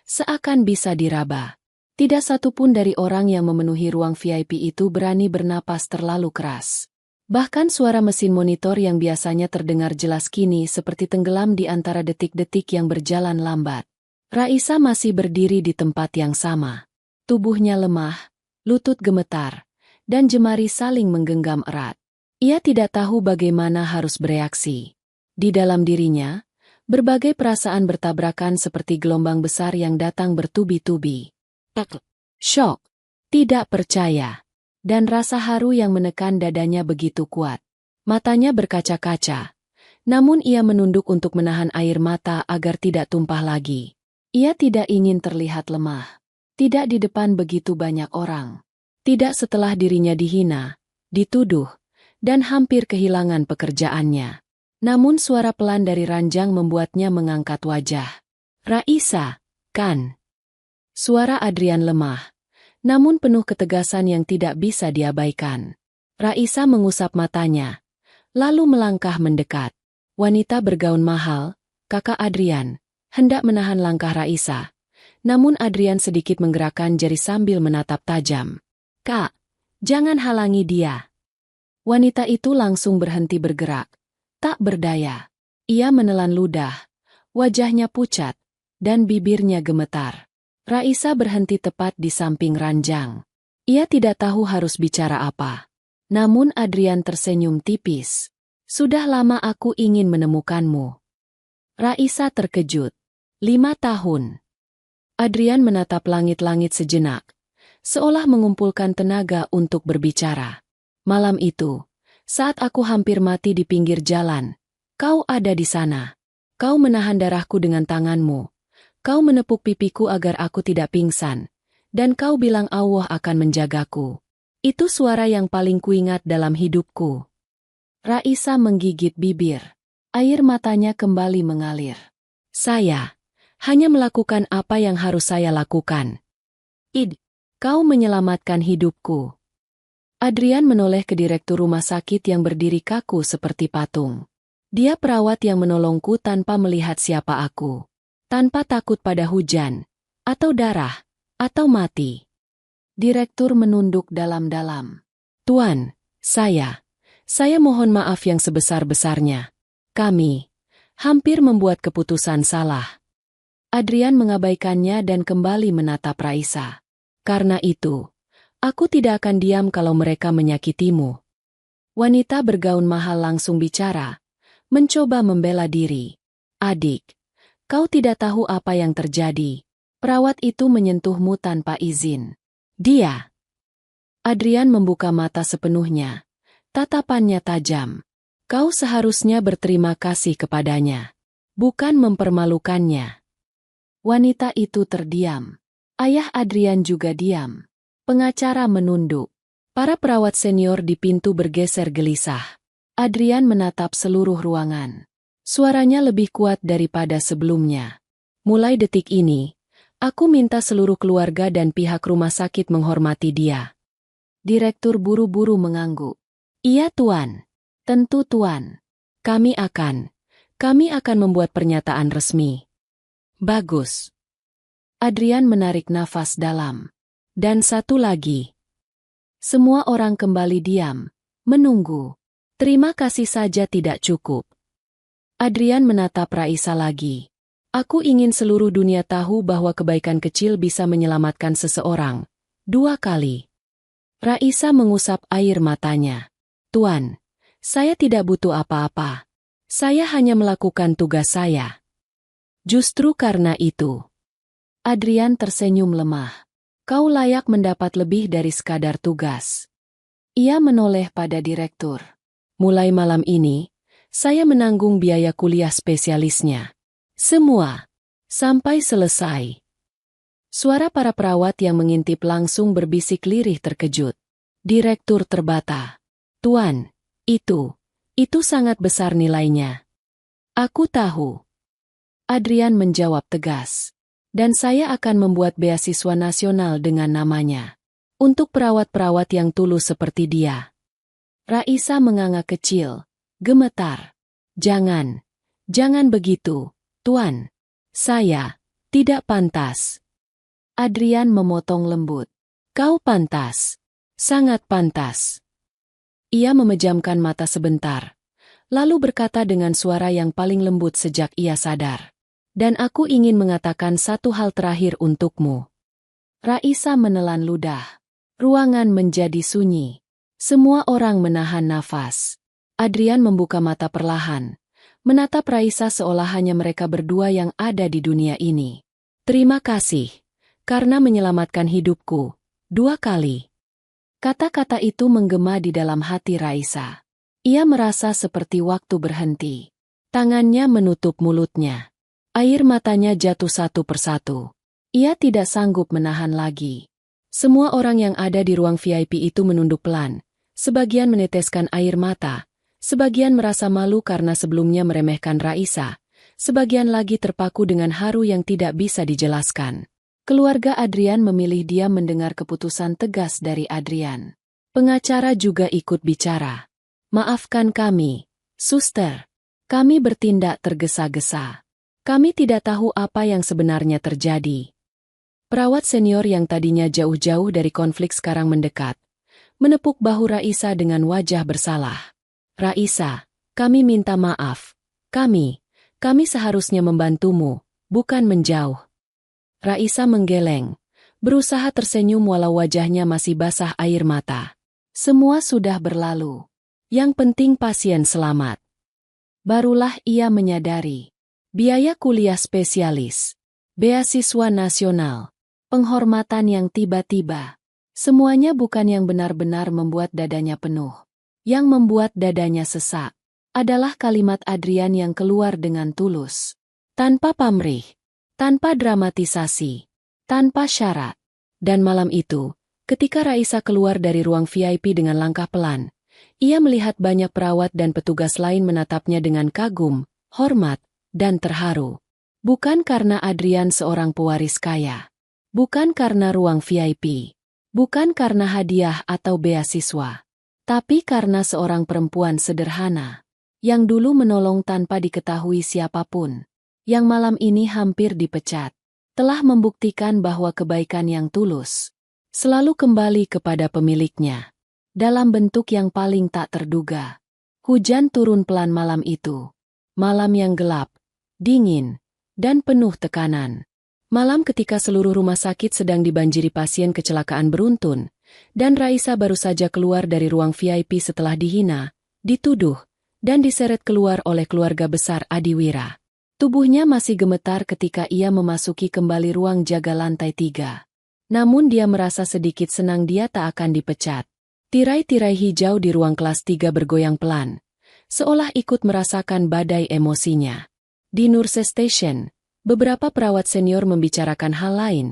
[SPEAKER 1] Seakan bisa diraba. Tidak satu pun dari orang yang memenuhi ruang VIP itu berani bernapas terlalu keras. Bahkan suara mesin monitor yang biasanya terdengar jelas kini seperti tenggelam di antara detik-detik yang berjalan lambat. Raisa masih berdiri di tempat yang sama. Tubuhnya lemah, lutut gemetar, dan jemari saling menggenggam erat. Ia tidak tahu bagaimana harus bereaksi. Di dalam dirinya, berbagai perasaan bertabrakan seperti gelombang besar yang datang bertubi-tubi. Syok, tidak percaya, dan rasa haru yang menekan dadanya begitu kuat. Matanya berkaca-kaca, namun ia menunduk untuk menahan air mata agar tidak tumpah lagi. Ia tidak ingin terlihat lemah. Tidak di depan begitu banyak orang. Tidak setelah dirinya dihina, dituduh, dan hampir kehilangan pekerjaannya. Namun suara pelan dari ranjang membuatnya mengangkat wajah. "Raisa, kan?" Suara Adrian lemah, namun penuh ketegasan yang tidak bisa diabaikan. Raisa mengusap matanya, lalu melangkah mendekat. Wanita bergaun mahal, kakak Adrian, hendak menahan langkah Raisa. Namun Adrian sedikit menggerakkan jari sambil menatap tajam. Kak, jangan halangi dia. Wanita itu langsung berhenti bergerak. Tak berdaya. Ia menelan ludah. Wajahnya pucat, dan bibirnya gemetar. Raisa berhenti tepat di samping ranjang. Ia tidak tahu harus bicara apa. Namun Adrian tersenyum tipis. Sudah lama aku ingin menemukanmu. Raisa terkejut. 5 tahun. Adrian menatap langit-langit sejenak, seolah mengumpulkan tenaga untuk berbicara. Malam itu, saat aku hampir mati di pinggir jalan, kau ada di sana. Kau menahan darahku dengan tanganmu. Kau menepuk pipiku agar aku tidak pingsan. Dan kau bilang Allah akan menjagaku. Itu suara yang paling kuingat dalam hidupku. Raisa menggigit bibir. Air matanya kembali mengalir. Saya hanya melakukan apa yang harus saya lakukan. Kau menyelamatkan hidupku. Adrian menoleh ke direktur rumah sakit yang berdiri kaku seperti patung. Dia perawat yang menolongku tanpa melihat siapa aku. Tanpa takut pada hujan, atau darah, atau mati. Direktur menunduk dalam-dalam. Tuan, saya mohon maaf yang sebesar-besarnya. Kami hampir membuat keputusan salah. Adrian mengabaikannya dan kembali menatap Raisa. Karena itu, aku tidak akan diam kalau mereka menyakitimu. Wanita bergaun mahal langsung bicara, mencoba membela diri. Adik, kau tidak tahu apa yang terjadi. Perawat itu menyentuhmu tanpa izin. Dia. Adrian membuka mata sepenuhnya. Tatapannya tajam. Kau seharusnya berterima kasih kepadanya, bukan mempermalukannya. Wanita itu terdiam. Ayah Adrian juga diam. Pengacara menunduk. Para perawat senior di pintu bergeser gelisah. Adrian menatap seluruh ruangan. Suaranya lebih kuat daripada sebelumnya. Mulai detik ini, aku minta seluruh keluarga dan pihak rumah sakit menghormati dia. Direktur buru-buru mengangguk. Iya tuan. Tentu tuan. Kami akan membuat pernyataan resmi. Bagus. Adrian menarik nafas dalam. Dan satu lagi. Semua orang kembali diam, menunggu. Terima kasih saja tidak cukup. Adrian menatap Raisa lagi. Aku ingin seluruh dunia tahu bahwa kebaikan kecil bisa menyelamatkan seseorang. 2 kali. Raisa mengusap air matanya. Tuan, saya tidak butuh apa-apa. Saya hanya melakukan tugas saya. Justru karena itu. Adrian tersenyum lemah. Kau layak mendapat lebih dari sekadar tugas. Ia menoleh pada direktur. Mulai malam ini, saya menanggung biaya kuliah spesialisnya. Semua. Sampai selesai. Suara para perawat yang mengintip langsung berbisik lirih terkejut. Direktur terbata. Tuan, itu sangat besar nilainya. Aku tahu. Adrian menjawab tegas. Dan saya akan membuat beasiswa nasional dengan namanya. Untuk perawat-perawat yang tulus seperti dia. Raisa menganga kecil, gemetar. Jangan begitu, Tuan. Saya tidak pantas. Adrian memotong lembut. Kau pantas. Sangat pantas. Ia memejamkan mata sebentar, lalu berkata dengan suara yang paling lembut sejak ia sadar. Dan aku ingin mengatakan satu hal terakhir untukmu. Raisa menelan ludah. Ruangan menjadi sunyi. Semua orang menahan nafas. Adrian membuka mata perlahan, menatap Raisa seolah hanya mereka berdua yang ada di dunia ini. Terima kasih, karena menyelamatkan hidupku. 2 kali. Kata-kata itu menggema di dalam hati Raisa. Ia merasa seperti waktu berhenti. Tangannya menutup mulutnya. Air matanya jatuh satu persatu. Ia tidak sanggup menahan lagi. Semua orang yang ada di ruang VIP itu menunduk pelan. Sebagian meneteskan air mata. Sebagian merasa malu karena sebelumnya meremehkan Raisa. Sebagian lagi terpaku dengan haru yang tidak bisa dijelaskan. Keluarga Adrian memilih diam mendengar keputusan tegas dari Adrian. Pengacara juga ikut bicara. Maafkan kami, suster. Kami bertindak tergesa-gesa. Kami tidak tahu apa yang sebenarnya terjadi. Perawat senior yang tadinya jauh-jauh dari konflik sekarang mendekat, menepuk bahu Raisa dengan wajah bersalah. Raisa, kami minta maaf. Kami seharusnya membantumu, bukan menjauh. Raisa menggeleng, berusaha tersenyum walau wajahnya masih basah air mata. Semua sudah berlalu. Yang penting pasien selamat. Barulah ia menyadari. Biaya kuliah spesialis, beasiswa nasional, penghormatan yang tiba-tiba. Semuanya bukan yang benar-benar membuat dadanya penuh. Yang membuat dadanya sesak adalah kalimat Adrian yang keluar dengan tulus. Tanpa pamrih, tanpa dramatisasi, tanpa syarat. Dan malam itu, ketika Raisa keluar dari ruang VIP dengan langkah pelan, ia melihat banyak perawat dan petugas lain menatapnya dengan kagum, hormat, dan terharu. Bukan karena Adrian seorang pewaris kaya. Bukan karena ruang VIP. Bukan karena hadiah atau beasiswa. Tapi karena seorang perempuan sederhana, yang dulu menolong tanpa diketahui siapapun, yang malam ini hampir dipecat, telah membuktikan bahwa kebaikan yang tulus selalu kembali kepada pemiliknya. Dalam bentuk yang paling tak terduga. Hujan turun pelan malam itu. Malam yang gelap, dingin, dan penuh tekanan. Malam ketika seluruh rumah sakit sedang dibanjiri pasien kecelakaan beruntun, dan Raisa baru saja keluar dari ruang VIP setelah dihina, dituduh, dan diseret keluar oleh keluarga besar Adiwira. Tubuhnya masih gemetar ketika ia memasuki kembali ruang jaga lantai 3. Namun dia merasa sedikit senang dia tak akan dipecat. Tirai-tirai hijau di ruang kelas 3 bergoyang pelan, seolah ikut merasakan badai emosinya. Di Nurse Station, beberapa perawat senior membicarakan hal lain,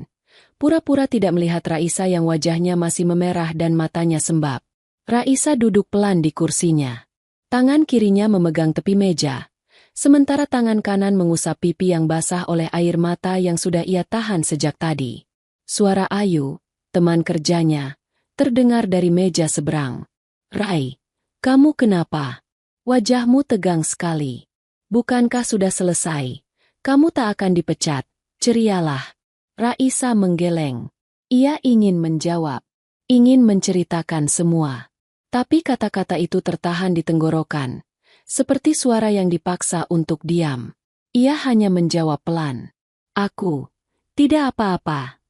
[SPEAKER 1] pura-pura tidak melihat Raisa yang wajahnya masih memerah dan matanya sembab. Raisa duduk pelan di kursinya. Tangan kirinya memegang tepi meja, sementara tangan kanan mengusap pipi yang basah oleh air mata yang sudah ia tahan sejak tadi. Suara Ayu, teman kerjanya, terdengar dari meja seberang. "Rai, kamu kenapa? Wajahmu tegang sekali. Bukankah sudah selesai? Kamu tak akan dipecat, cerialah." Raisa menggeleng. Ia ingin menjawab, ingin menceritakan semua. Tapi kata-kata itu tertahan di tenggorokan, seperti suara yang dipaksa untuk diam. Ia hanya menjawab pelan, "Aku tidak apa-apa."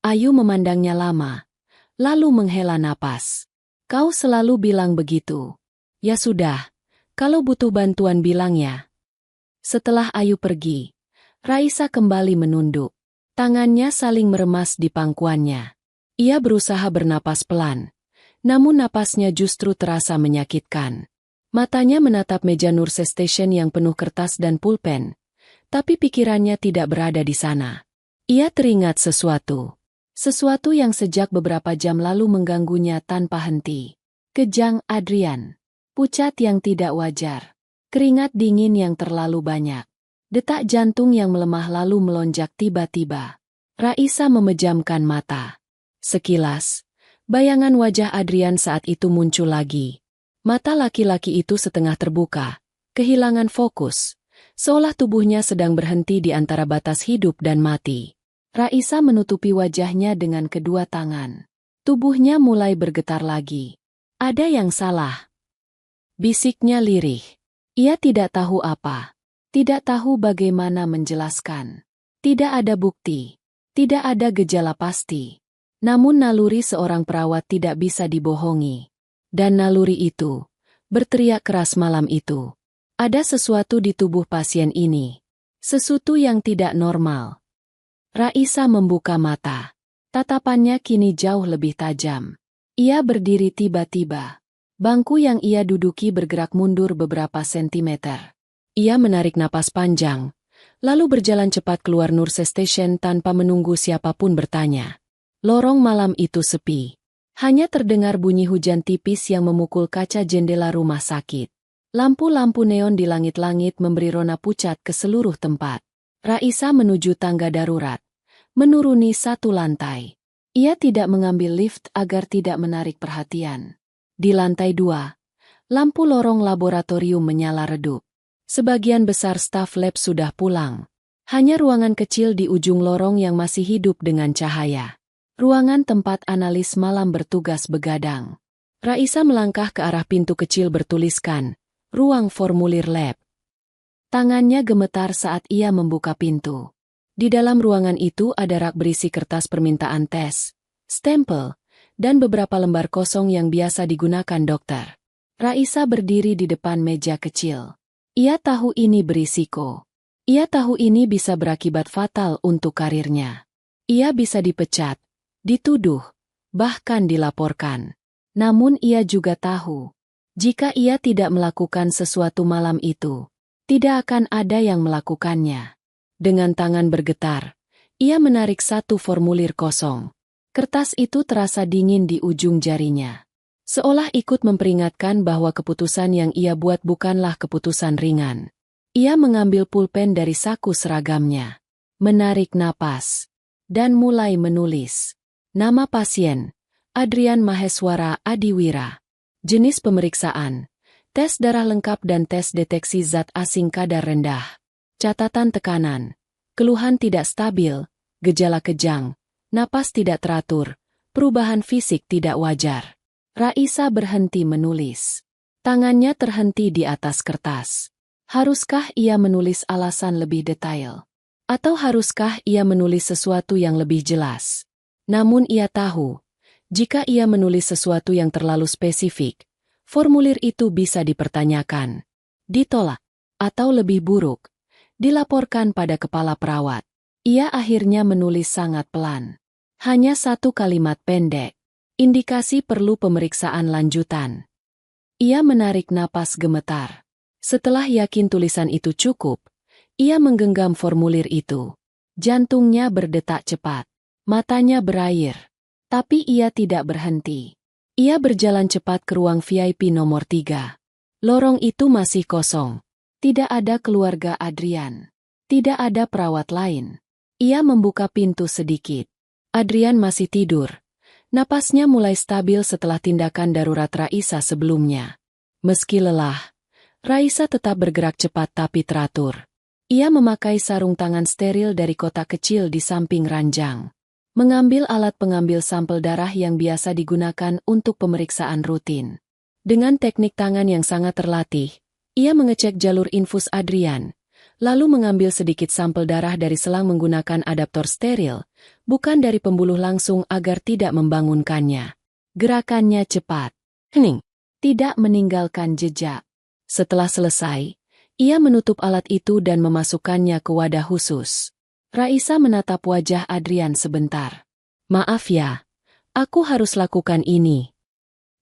[SPEAKER 1] Ayu memandangnya lama, lalu menghela napas. "Kau selalu bilang begitu." "Ya sudah, kalau butuh bantuan bilang ya." Setelah Ayu pergi, Raisa kembali menunduk. Tangannya saling meremas di pangkuannya. Ia berusaha bernapas pelan, namun napasnya justru terasa menyakitkan. Matanya menatap meja Nurse Station yang penuh kertas dan pulpen, tapi pikirannya tidak berada di sana. Ia teringat sesuatu. Sesuatu yang sejak beberapa jam lalu mengganggunya tanpa henti. Kejang Adrian. Pucat yang tidak wajar. Keringat dingin yang terlalu banyak. Detak jantung yang melemah lalu melonjak tiba-tiba. Raisa memejamkan mata. Sekilas, bayangan wajah Adrian saat itu muncul lagi. Mata laki-laki itu setengah terbuka, kehilangan fokus, seolah tubuhnya sedang berhenti di antara batas hidup dan mati. Raisa menutupi wajahnya dengan kedua tangan. Tubuhnya mulai bergetar lagi. "Ada yang salah," bisiknya lirih. Ia tidak tahu apa. Tidak tahu bagaimana menjelaskan. Tidak ada bukti. Tidak ada gejala pasti. Namun naluri seorang perawat tidak bisa dibohongi. Dan naluri itu berteriak keras malam itu. Ada sesuatu di tubuh pasien ini. Sesuatu yang tidak normal. Raisa membuka mata. Tatapannya kini jauh lebih tajam. Ia berdiri tiba-tiba. Bangku yang ia duduki bergerak mundur beberapa sentimeter. Ia menarik napas panjang, lalu berjalan cepat keluar Nurse Station tanpa menunggu siapapun bertanya. Lorong malam itu sepi. Hanya terdengar bunyi hujan tipis yang memukul kaca jendela rumah sakit. Lampu-lampu neon di langit-langit memberi rona pucat ke seluruh tempat. Raisa menuju tangga darurat, menuruni 1 lantai. Ia tidak mengambil lift agar tidak menarik perhatian. Di lantai 2, lampu lorong laboratorium menyala redup. Sebagian besar staf lab sudah pulang. Hanya ruangan kecil di ujung lorong yang masih hidup dengan cahaya. Ruangan tempat analis malam bertugas begadang. Raisa melangkah ke arah pintu kecil bertuliskan, "Ruang formulir lab." Tangannya gemetar saat ia membuka pintu. Di dalam ruangan itu ada rak berisi kertas permintaan tes, stempel, dan beberapa lembar kosong yang biasa digunakan dokter. Raisa berdiri di depan meja kecil. Ia tahu ini berisiko. Ia tahu ini bisa berakibat fatal untuk karirnya. Ia bisa dipecat, dituduh, bahkan dilaporkan. Namun ia juga tahu, jika ia tidak melakukan sesuatu malam itu, tidak akan ada yang melakukannya. Dengan tangan bergetar, ia menarik satu formulir kosong. Kertas itu terasa dingin di ujung jarinya. Seolah ikut memperingatkan bahwa keputusan yang ia buat bukanlah keputusan ringan. Ia mengambil pulpen dari saku seragamnya, menarik napas, dan mulai menulis. Nama pasien, Adrian Maheswara Adiwira. Jenis pemeriksaan, tes darah lengkap dan tes deteksi zat asing kadar rendah. Catatan tekanan, keluhan tidak stabil, gejala kejang, napas tidak teratur, perubahan fisik tidak wajar. Raisa berhenti menulis. Tangannya terhenti di atas kertas. Haruskah ia menulis alasan lebih detail? Atau haruskah ia menulis sesuatu yang lebih jelas? Namun ia tahu, jika ia menulis sesuatu yang terlalu spesifik, formulir itu bisa dipertanyakan, ditolak, atau lebih buruk, dilaporkan pada kepala perawat. Ia akhirnya menulis sangat pelan. Hanya satu kalimat pendek. Indikasi perlu pemeriksaan lanjutan. Ia menarik napas gemetar. Setelah yakin tulisan itu cukup, ia menggenggam formulir itu. Jantungnya berdetak cepat. Matanya berair. Tapi ia tidak berhenti. Ia berjalan cepat ke ruang VIP nomor 3. Lorong itu masih kosong. Tidak ada keluarga Adrian. Tidak ada perawat lain. Ia membuka pintu sedikit. Adrian masih tidur. Napasnya mulai stabil setelah tindakan darurat Raisa sebelumnya. Meski lelah, Raisa tetap bergerak cepat tapi teratur. Ia memakai sarung tangan steril dari kotak kecil di samping ranjang. Mengambil alat pengambil sampel darah yang biasa digunakan untuk pemeriksaan rutin. Dengan teknik tangan yang sangat terlatih, ia mengecek jalur infus Adrian, lalu mengambil sedikit sampel darah dari selang menggunakan adaptor steril, bukan dari pembuluh langsung agar tidak membangunkannya. Gerakannya cepat, hening, tidak meninggalkan jejak. Setelah selesai, ia menutup alat itu dan memasukkannya ke wadah khusus. Raisa menatap wajah Adrian sebentar. "Maaf ya, aku harus lakukan ini."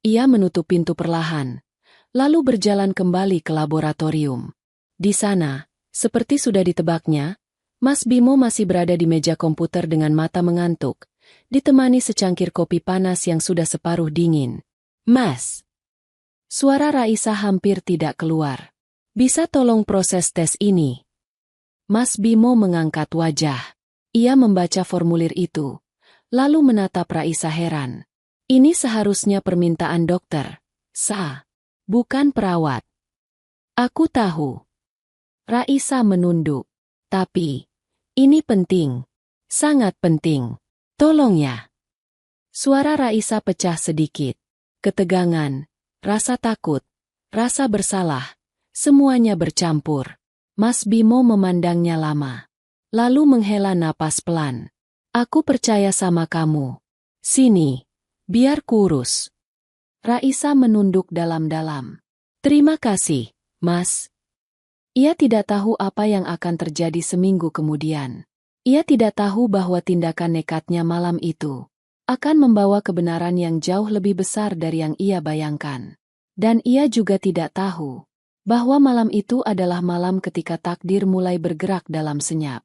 [SPEAKER 1] Ia menutup pintu perlahan, lalu berjalan kembali ke laboratorium. Di sana, seperti sudah ditebaknya, Mas Bimo masih berada di meja komputer dengan mata mengantuk, ditemani secangkir kopi panas yang sudah separuh dingin. "Mas." Suara Raisa hampir tidak keluar. "Bisa tolong proses tes ini?" Mas Bimo mengangkat wajah. Ia membaca formulir itu, lalu menatap Raisa heran. "Ini seharusnya permintaan dokter, bukan perawat." "Aku tahu." Raisa menunduk. "Tapi, ini penting. Sangat penting. Tolong ya." Suara Raisa pecah sedikit. Ketegangan, rasa takut, rasa bersalah, semuanya bercampur. Mas Bimo memandangnya lama. Lalu menghela napas pelan. "Aku percaya sama kamu. Sini, biar kurus." Raisa menunduk dalam-dalam. "Terima kasih, Mas." Ia tidak tahu apa yang akan terjadi seminggu kemudian. Ia tidak tahu bahwa tindakan nekatnya malam itu akan membawa kebenaran yang jauh lebih besar dari yang ia bayangkan. Dan ia juga tidak tahu bahwa malam itu adalah malam ketika takdir mulai bergerak dalam senyap.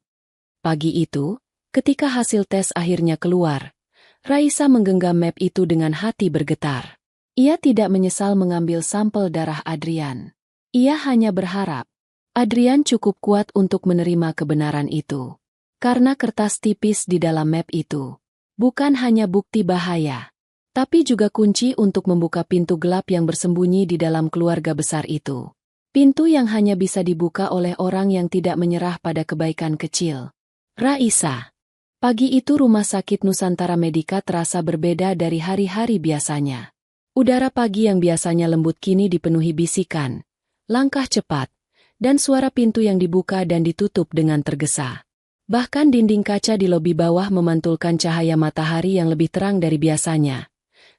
[SPEAKER 1] Pagi itu, ketika hasil tes akhirnya keluar, Raisa menggenggam map itu dengan hati bergetar. Ia tidak menyesal mengambil sampel darah Adrian. Ia hanya berharap Adrian cukup kuat untuk menerima kebenaran itu. Karena kertas tipis di dalam map itu bukan hanya bukti bahaya, tapi juga kunci untuk membuka pintu gelap yang bersembunyi di dalam keluarga besar itu. Pintu yang hanya bisa dibuka oleh orang yang tidak menyerah pada kebaikan kecil. Raisa. Pagi itu Rumah Sakit Nusantara Medika terasa berbeda dari hari-hari biasanya. Udara pagi yang biasanya lembut kini dipenuhi bisikan, langkah cepat, dan suara pintu yang dibuka dan ditutup dengan tergesa. Bahkan dinding kaca di lobi bawah memantulkan cahaya matahari yang lebih terang dari biasanya,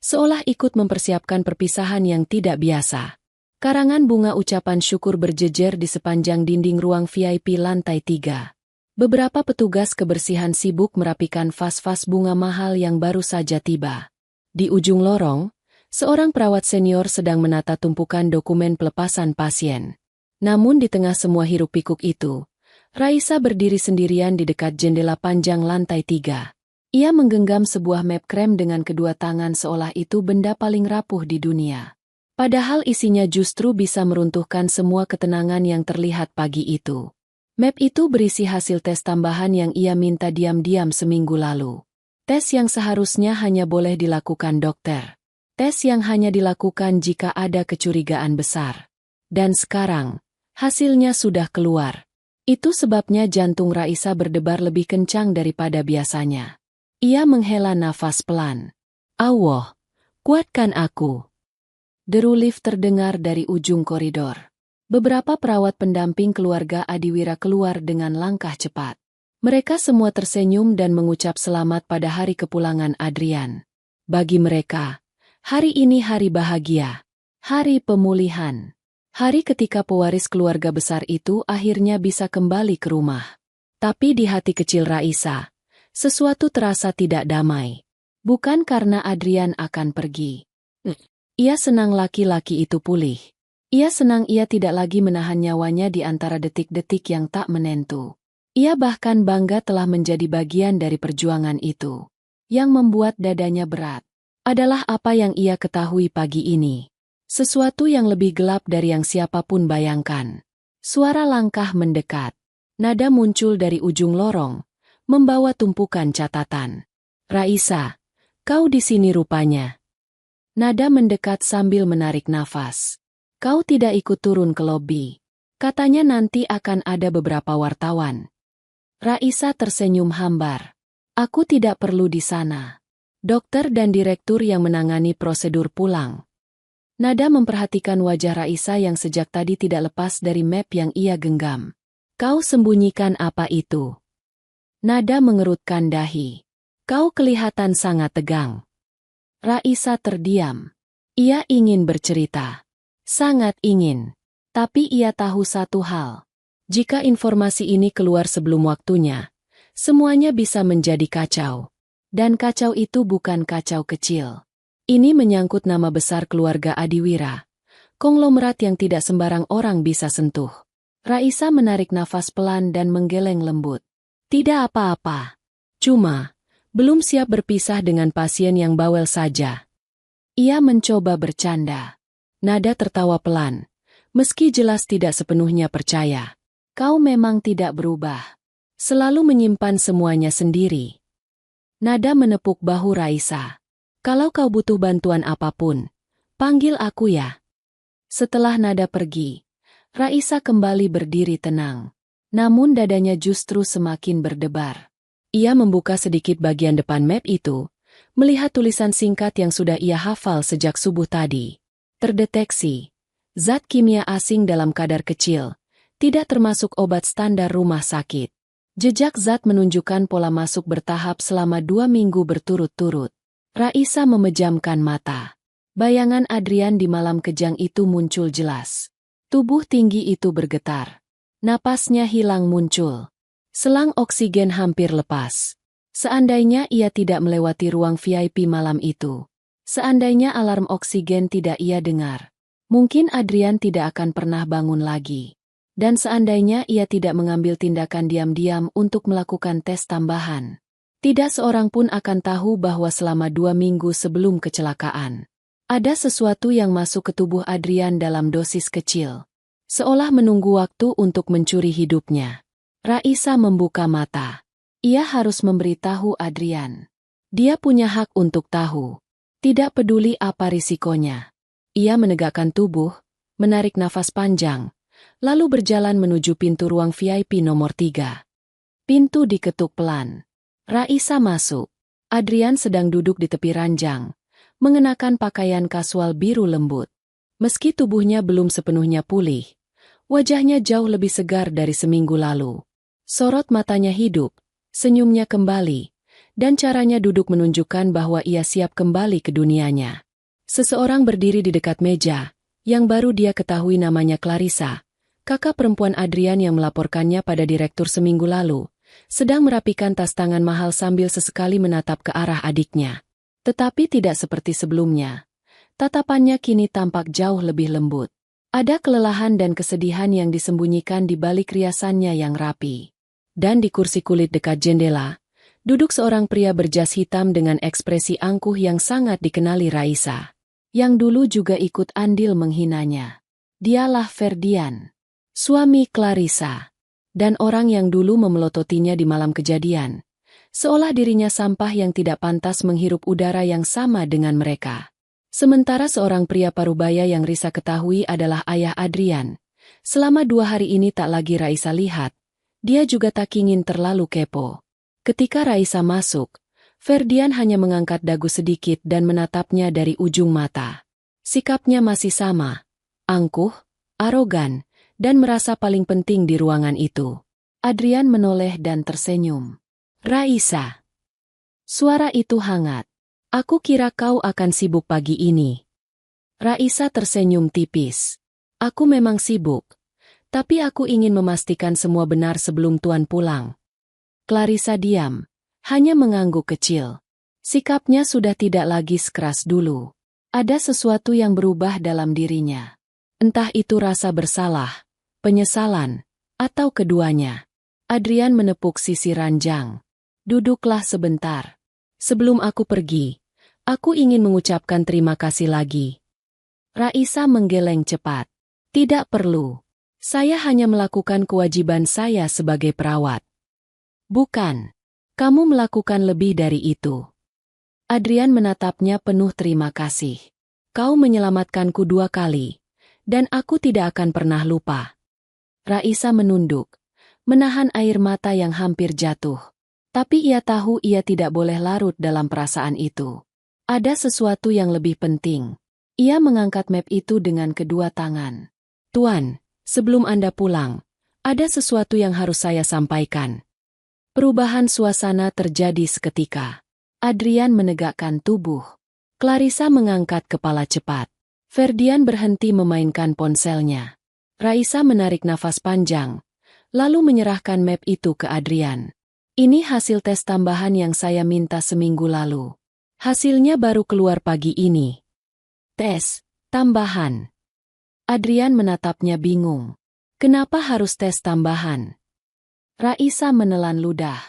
[SPEAKER 1] seolah ikut mempersiapkan perpisahan yang tidak biasa. Karangan bunga ucapan syukur berjejer di sepanjang dinding ruang VIP lantai 3. Beberapa petugas kebersihan sibuk merapikan vas-vas bunga mahal yang baru saja tiba. Di ujung lorong, seorang perawat senior sedang menata tumpukan dokumen pelepasan pasien. Namun di tengah semua hiruk-pikuk itu, Raisa berdiri sendirian di dekat jendela panjang lantai 3. Ia menggenggam sebuah map krem dengan kedua tangan seolah itu benda paling rapuh di dunia. Padahal isinya justru bisa meruntuhkan semua ketenangan yang terlihat pagi itu. Map itu berisi hasil tes tambahan yang ia minta diam-diam seminggu lalu. Tes yang seharusnya hanya boleh dilakukan dokter. Tes yang hanya dilakukan jika ada kecurigaan besar. Dan sekarang, hasilnya sudah keluar. Itu sebabnya jantung Raisa berdebar lebih kencang daripada biasanya. Ia menghela nafas pelan. Allah, kuatkan aku. Deru lift terdengar dari ujung koridor. Beberapa perawat pendamping keluarga Adiwira keluar dengan langkah cepat. Mereka semua tersenyum dan mengucap selamat pada hari kepulangan Adrian. Bagi mereka, hari ini hari bahagia, hari pemulihan. Hari ketika pewaris keluarga besar itu akhirnya bisa kembali ke rumah. Tapi di hati kecil Raisa, sesuatu terasa tidak damai. Bukan karena Adrian akan pergi. Ia senang laki-laki itu pulih. Ia senang ia tidak lagi menahan nyawanya di antara detik-detik yang tak menentu. Ia bahkan bangga telah menjadi bagian dari perjuangan itu. Yang membuat dadanya berat adalah apa yang ia ketahui pagi ini. Sesuatu yang lebih gelap dari yang siapapun bayangkan. Suara langkah mendekat. Nada muncul dari ujung lorong, membawa tumpukan catatan. Raisa, kau di sini rupanya. Nada mendekat sambil menarik nafas. Kau tidak ikut turun ke lobi. Katanya nanti akan ada beberapa wartawan. Raisa tersenyum hambar. Aku tidak perlu di sana. Dokter dan direktur yang menangani prosedur pulang. Nada memperhatikan wajah Raisa yang sejak tadi tidak lepas dari map yang ia genggam. Kau sembunyikan apa itu? Nada mengerutkan dahi. Kau kelihatan sangat tegang. Raisa terdiam. Ia ingin bercerita. Sangat ingin. Tapi ia tahu satu hal. Jika informasi ini keluar sebelum waktunya, semuanya bisa menjadi kacau. Dan kacau itu bukan kacau kecil. Ini menyangkut nama besar keluarga Adiwira. Konglomerat yang tidak sembarang orang bisa sentuh. Raisa menarik nafas pelan dan menggeleng lembut. Tidak apa-apa. Cuma, belum siap berpisah dengan pasien yang bawel saja. Ia mencoba bercanda. Nada tertawa pelan, meski jelas tidak sepenuhnya percaya. Kau memang tidak berubah. Selalu menyimpan semuanya sendiri. Nada menepuk bahu Raisa. Kalau kau butuh bantuan apapun, panggil aku ya. Setelah Nada pergi, Raisa kembali berdiri tenang. Namun dadanya justru semakin berdebar. Ia membuka sedikit bagian depan map itu, melihat tulisan singkat yang sudah ia hafal sejak subuh tadi. Terdeteksi. Zat kimia asing dalam kadar kecil, tidak termasuk obat standar rumah sakit. Jejak zat menunjukkan pola masuk bertahap selama 2 minggu berturut-turut. Raisa memejamkan mata. Bayangan Adrian di malam kejang itu muncul jelas. Tubuh tinggi itu bergetar. Napasnya hilang muncul. Selang oksigen hampir lepas. Seandainya ia tidak melewati ruang VIP malam itu. Seandainya alarm oksigen tidak ia dengar, mungkin Adrian tidak akan pernah bangun lagi. Dan seandainya ia tidak mengambil tindakan diam-diam untuk melakukan tes tambahan, tidak seorang pun akan tahu bahwa selama 2 minggu sebelum kecelakaan, ada sesuatu yang masuk ke tubuh Adrian dalam dosis kecil, seolah menunggu waktu untuk mencuri hidupnya. Raisa membuka mata. Ia harus memberitahu Adrian. Dia punya hak untuk tahu. Tidak peduli apa risikonya. Ia menegakkan tubuh, menarik nafas panjang, lalu berjalan menuju pintu ruang VIP nomor 3. Pintu diketuk pelan. Raisa masuk. Adrian sedang duduk di tepi ranjang, mengenakan pakaian kasual biru lembut. Meski tubuhnya belum sepenuhnya pulih, wajahnya jauh lebih segar dari seminggu lalu. Sorot matanya hidup, senyumnya kembali, dan caranya duduk menunjukkan bahwa ia siap kembali ke dunianya. Seseorang berdiri di dekat meja, yang baru dia ketahui namanya Clarissa, kakak perempuan Adrian yang melaporkannya pada direktur seminggu lalu, sedang merapikan tas tangan mahal sambil sesekali menatap ke arah adiknya. Tetapi tidak seperti sebelumnya. Tatapannya kini tampak jauh lebih lembut. Ada kelelahan dan kesedihan yang disembunyikan di balik riasannya yang rapi. Dan di kursi kulit dekat jendela, duduk seorang pria berjas hitam dengan ekspresi angkuh yang sangat dikenali Raisa, yang dulu juga ikut andil menghinanya. Dialah Ferdian, suami Clarissa, dan orang yang dulu memelototinya di malam kejadian, seolah dirinya sampah yang tidak pantas menghirup udara yang sama dengan mereka. Sementara seorang pria parubaya yang Risa ketahui adalah ayah Adrian, selama 2 hari ini tak lagi Raisa lihat, dia juga tak ingin terlalu kepo. Ketika Raisa masuk, Ferdian hanya mengangkat dagu sedikit dan menatapnya dari ujung mata. Sikapnya masih sama, angkuh, arogan, dan merasa paling penting di ruangan itu. Adrian menoleh dan tersenyum. Raisa. Suara itu hangat. Aku kira kau akan sibuk pagi ini. Raisa tersenyum tipis. Aku memang sibuk. Tapi aku ingin memastikan semua benar sebelum Tuan pulang. Clarissa diam, hanya mengangguk kecil. Sikapnya sudah tidak lagi sekeras dulu. Ada sesuatu yang berubah dalam dirinya. Entah itu rasa bersalah, penyesalan, atau keduanya. Adrian menepuk sisi ranjang. Duduklah sebentar. Sebelum aku pergi, aku ingin mengucapkan terima kasih lagi. Raisa menggeleng cepat. Tidak perlu. Saya hanya melakukan kewajiban saya sebagai perawat. Bukan. Kamu melakukan lebih dari itu. Adrian menatapnya penuh terima kasih. Kau menyelamatkanku 2 kali, dan aku tidak akan pernah lupa. Raisa menunduk, menahan air mata yang hampir jatuh. Tapi ia tahu ia tidak boleh larut dalam perasaan itu. Ada sesuatu yang lebih penting. Ia mengangkat map itu dengan kedua tangan. Tuan, sebelum Anda pulang, ada sesuatu yang harus saya sampaikan. Perubahan suasana terjadi seketika. Adrian menegakkan tubuh. Clarissa mengangkat kepala cepat. Ferdian berhenti memainkan ponselnya. Raisa menarik nafas panjang, lalu menyerahkan map itu ke Adrian. Ini hasil tes tambahan yang saya minta seminggu lalu. Hasilnya baru keluar pagi ini. Tes tambahan. Adrian menatapnya bingung. Kenapa harus tes tambahan? Raisa menelan ludah.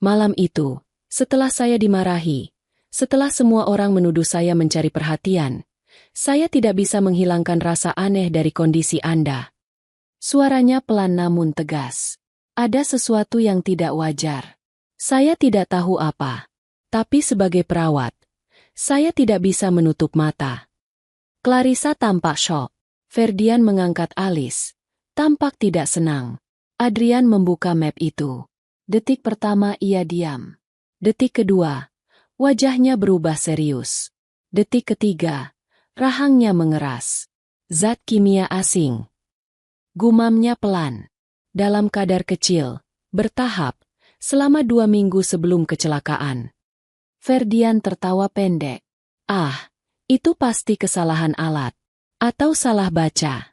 [SPEAKER 1] Malam itu, setelah saya dimarahi, setelah semua orang menuduh saya mencari perhatian, saya tidak bisa menghilangkan rasa aneh dari kondisi Anda. Suaranya pelan namun tegas. Ada sesuatu yang tidak wajar. Saya tidak tahu apa. Tapi sebagai perawat, saya tidak bisa menutup mata. Clarissa tampak syok. Ferdian mengangkat alis, tampak tidak senang. Adrian membuka map itu. Detik pertama ia diam. Detik kedua, wajahnya berubah serius. Detik ketiga, rahangnya mengeras. Zat kimia asing. Gumamnya pelan. Dalam kadar kecil, bertahap, selama 2 minggu sebelum kecelakaan. Ferdian tertawa pendek. Ah, itu pasti kesalahan alat. Atau salah baca.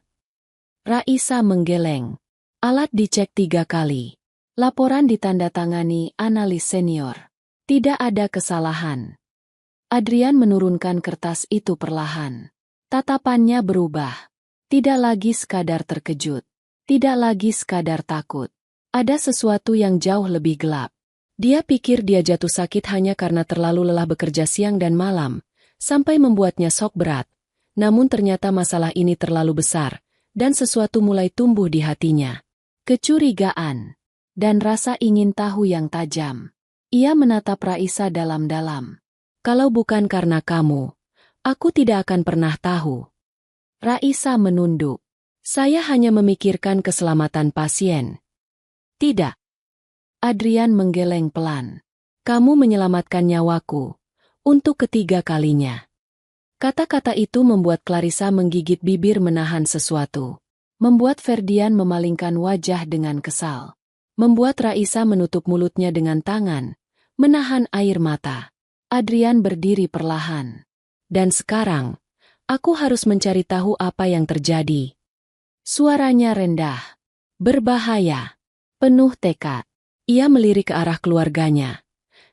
[SPEAKER 1] Raisa menggeleng. Alat dicek 3 kali. Laporan ditandatangani analis senior. Tidak ada kesalahan. Adrian menurunkan kertas itu perlahan. Tatapannya berubah. Tidak lagi sekadar terkejut. Tidak lagi sekadar takut. Ada sesuatu yang jauh lebih gelap. Dia pikir dia jatuh sakit hanya karena terlalu lelah bekerja siang dan malam, sampai membuatnya shock berat. Namun ternyata masalah ini terlalu besar, dan sesuatu mulai tumbuh di hatinya. Kecurigaan, dan rasa ingin tahu yang tajam. Ia menatap Raisa dalam-dalam. Kalau bukan karena kamu, aku tidak akan pernah tahu. Raisa menunduk. Saya hanya memikirkan keselamatan pasien. Tidak. Adrian menggeleng pelan. Kamu menyelamatkan nyawaku. Untuk ketiga kalinya. Kata-kata itu membuat Clarissa menggigit bibir menahan sesuatu. Membuat Ferdian memalingkan wajah dengan kesal. Membuat Raisa menutup mulutnya dengan tangan, menahan air mata. Adrian berdiri perlahan. Dan sekarang, aku harus mencari tahu apa yang terjadi. Suaranya rendah. Berbahaya. Penuh tekad. Ia melirik ke arah keluarganya.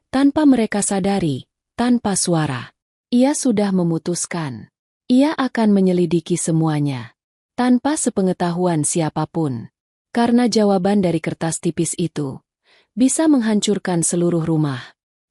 [SPEAKER 1] Tanpa mereka sadari, tanpa suara. Ia sudah memutuskan. Ia akan menyelidiki semuanya. Tanpa sepengetahuan siapapun. Karena jawaban dari kertas tipis itu bisa menghancurkan seluruh rumah.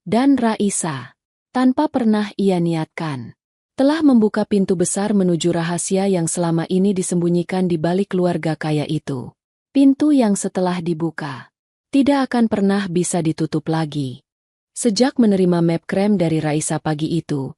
[SPEAKER 1] Dan Raisa, tanpa pernah ia niatkan, telah membuka pintu besar menuju rahasia yang selama ini disembunyikan di balik keluarga kaya itu. Pintu yang setelah dibuka, tidak akan pernah bisa ditutup lagi. Sejak menerima map krem dari Raisa pagi itu,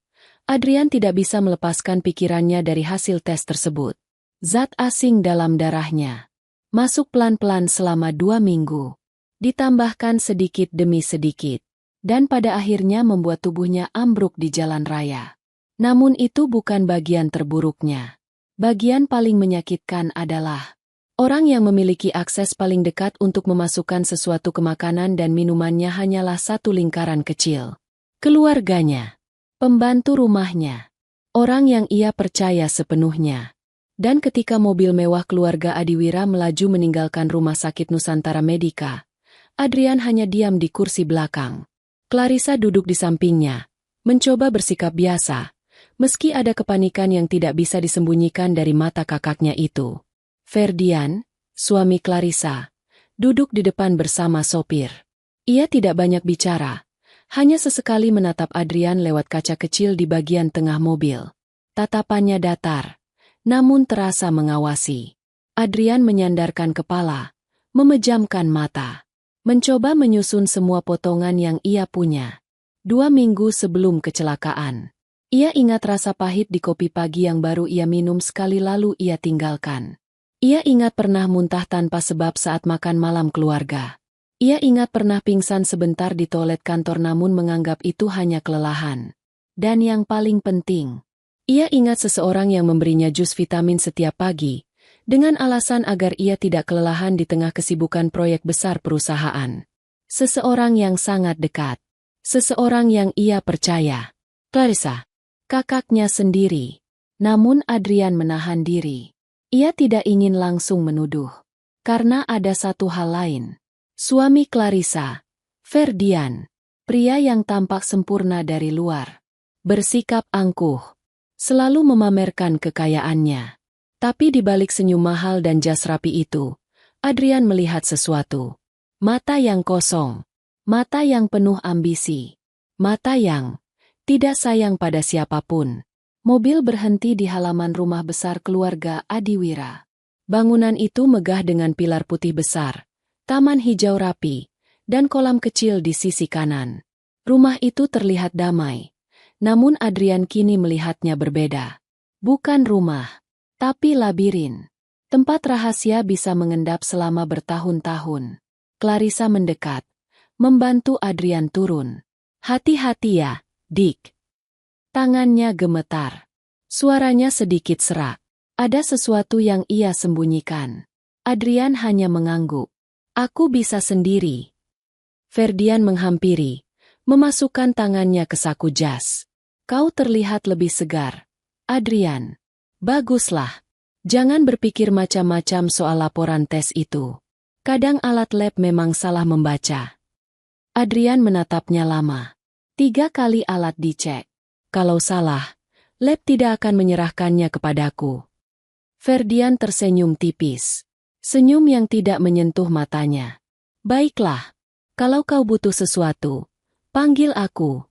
[SPEAKER 1] Adrian tidak bisa melepaskan pikirannya dari hasil tes tersebut. Zat asing dalam darahnya masuk pelan-pelan selama 2 minggu. Ditambahkan sedikit demi sedikit. Dan pada akhirnya membuat tubuhnya ambruk di jalan raya. Namun itu bukan bagian terburuknya. Bagian paling menyakitkan adalah orang yang memiliki akses paling dekat untuk memasukkan sesuatu ke makanan dan minumannya hanyalah satu lingkaran kecil. Keluarganya. Pembantu rumahnya. Orang yang ia percaya sepenuhnya. Dan ketika mobil mewah keluarga Adiwira melaju meninggalkan rumah sakit Nusantara Medika, Adrian hanya diam di kursi belakang. Clarissa duduk di sampingnya, mencoba bersikap biasa, meski ada kepanikan yang tidak bisa disembunyikan dari mata kakaknya itu. Ferdian, suami Clarissa, duduk di depan bersama sopir. Ia tidak banyak bicara, hanya sesekali menatap Adrian lewat kaca kecil di bagian tengah mobil. Tatapannya datar, namun terasa mengawasi. Adrian menyandarkan kepala, memejamkan mata. Mencoba menyusun semua potongan yang ia punya. 2 minggu sebelum kecelakaan. Ia ingat rasa pahit di kopi pagi yang baru ia minum sekali lalu ia tinggalkan. Ia ingat pernah muntah tanpa sebab saat makan malam keluarga. Ia ingat pernah pingsan sebentar di toilet kantor namun menganggap itu hanya kelelahan. Dan yang paling penting, ia ingat seseorang yang memberinya jus vitamin setiap pagi. Dengan alasan agar ia tidak kelelahan di tengah kesibukan proyek besar perusahaan. Seseorang yang sangat dekat. Seseorang yang ia percaya. Clarissa, kakaknya sendiri. Namun Adrian menahan diri. Ia tidak ingin langsung menuduh. Karena ada satu hal lain. Suami Clarissa, Ferdian, pria yang tampak sempurna dari luar. Bersikap angkuh. Selalu memamerkan kekayaannya. Tapi di balik senyum mahal dan jas rapi itu, Adrian melihat sesuatu. Mata yang kosong. Mata yang penuh ambisi. Mata yang tidak sayang pada siapapun. Mobil berhenti di halaman rumah besar keluarga Adiwira. Bangunan itu megah dengan pilar putih besar, taman hijau rapi, dan kolam kecil di sisi kanan. Rumah itu terlihat damai. Namun Adrian kini melihatnya berbeda. Bukan rumah. Tapi labirin. Tempat rahasia bisa mengendap selama bertahun-tahun. Clarissa mendekat. Membantu Adrian turun. Hati-hati ya, Dick. Tangannya gemetar. Suaranya sedikit serak. Ada sesuatu yang ia sembunyikan. Adrian hanya mengangguk. Aku bisa sendiri. Ferdian menghampiri. Memasukkan tangannya ke saku jas. Kau terlihat lebih segar. Adrian. Baguslah. Jangan berpikir macam-macam soal laporan tes itu. Kadang alat lab memang salah membaca. Adrian menatapnya lama. 3 kali alat dicek. Kalau salah, lab tidak akan menyerahkannya kepadaku. Ferdian tersenyum tipis. Senyum yang tidak menyentuh matanya. Baiklah. Kalau kau butuh sesuatu, panggil aku.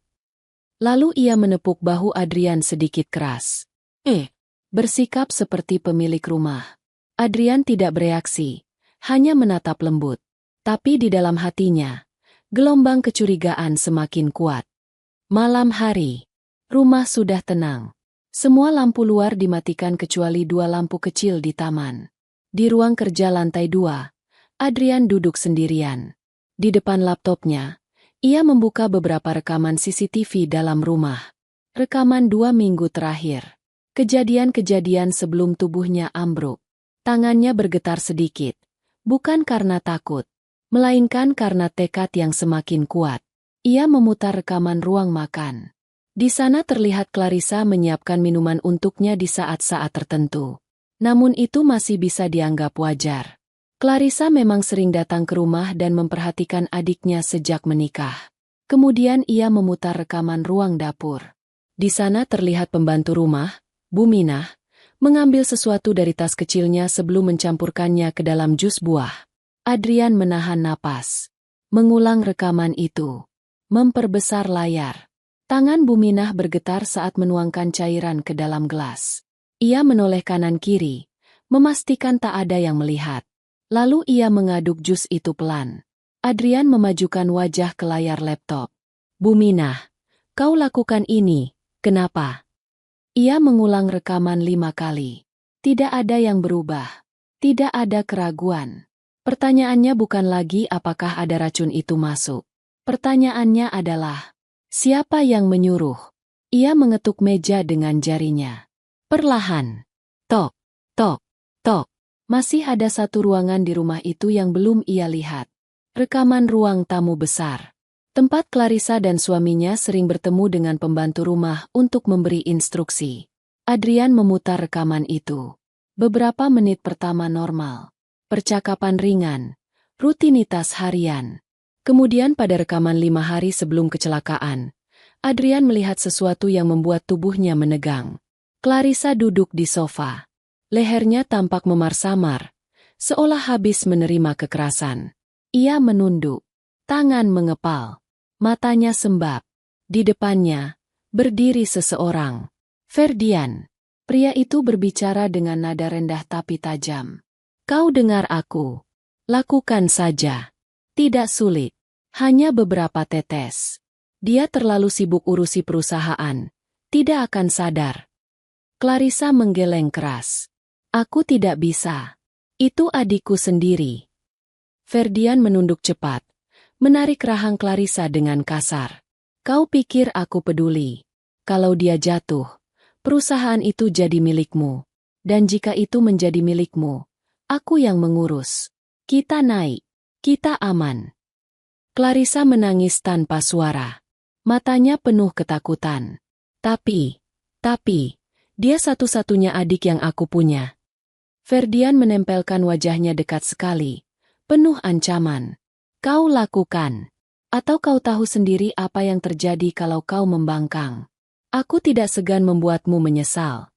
[SPEAKER 1] Lalu ia menepuk bahu Adrian sedikit keras. Bersikap seperti pemilik rumah. Adrian tidak bereaksi, hanya menatap lembut. Tapi di dalam hatinya, gelombang kecurigaan semakin kuat. Malam hari, rumah sudah tenang. Semua lampu luar dimatikan kecuali 2 lampu kecil di taman. Di ruang kerja lantai 2, Adrian duduk sendirian. Di depan laptopnya, ia membuka beberapa rekaman CCTV dalam rumah. Rekaman 2 minggu terakhir. Kejadian-kejadian sebelum tubuhnya ambruk. Tangannya bergetar sedikit. Bukan karena takut, melainkan karena tekad yang semakin kuat. Ia memutar rekaman ruang makan. Di sana terlihat Clarissa menyiapkan minuman untuknya di saat-saat tertentu. Namun itu masih bisa dianggap wajar. Clarissa memang sering datang ke rumah dan memperhatikan adiknya sejak menikah. Kemudian ia memutar rekaman ruang dapur. Di sana terlihat pembantu rumah, Bu Minah, mengambil sesuatu dari tas kecilnya sebelum mencampurkannya ke dalam jus buah. Adrian menahan napas. Mengulang rekaman itu. Memperbesar layar. Tangan Bu Minah bergetar saat menuangkan cairan ke dalam gelas. Ia menoleh kanan-kiri, memastikan tak ada yang melihat. Lalu ia mengaduk jus itu pelan. Adrian memajukan wajah ke layar laptop. Bu Minah, kau lakukan ini, kenapa? Ia mengulang rekaman 5 kali. Tidak ada yang berubah. Tidak ada keraguan. Pertanyaannya bukan lagi apakah ada racun itu masuk. Pertanyaannya adalah, siapa yang menyuruh? Ia mengetuk meja dengan jarinya. Perlahan. Tok, tok, tok. Masih ada satu ruangan di rumah itu yang belum ia lihat. Rekaman ruang tamu besar. Tempat Clarissa dan suaminya sering bertemu dengan pembantu rumah untuk memberi instruksi. Adrian memutar rekaman itu. Beberapa menit pertama normal. Percakapan ringan. Rutinitas harian. Kemudian pada rekaman 5 hari sebelum kecelakaan, Adrian melihat sesuatu yang membuat tubuhnya menegang. Clarissa duduk di sofa. Lehernya tampak memar-samar, seolah habis menerima kekerasan. Ia menunduk. Tangan mengepal. Matanya sembab. Di depannya, berdiri seseorang. Ferdian. Pria itu berbicara dengan nada rendah tapi tajam. Kau dengar aku. Lakukan saja. Tidak sulit. Hanya beberapa tetes. Dia terlalu sibuk urusi perusahaan. Tidak akan sadar. Clarissa menggeleng keras. Aku tidak bisa. Itu adikku sendiri. Ferdian menunduk cepat. Menarik rahang Clarissa dengan kasar. Kau pikir aku peduli? Kalau dia jatuh, perusahaan itu jadi milikmu. Dan jika itu menjadi milikmu, aku yang mengurus. Kita naik. Kita aman. Clarissa menangis tanpa suara. Matanya penuh ketakutan. Tapi, dia satu-satunya adik yang aku punya. Ferdian menempelkan wajahnya dekat sekali, penuh ancaman. Kau lakukan. Atau kau tahu sendiri apa yang terjadi kalau kau membangkang. Aku tidak segan membuatmu menyesal.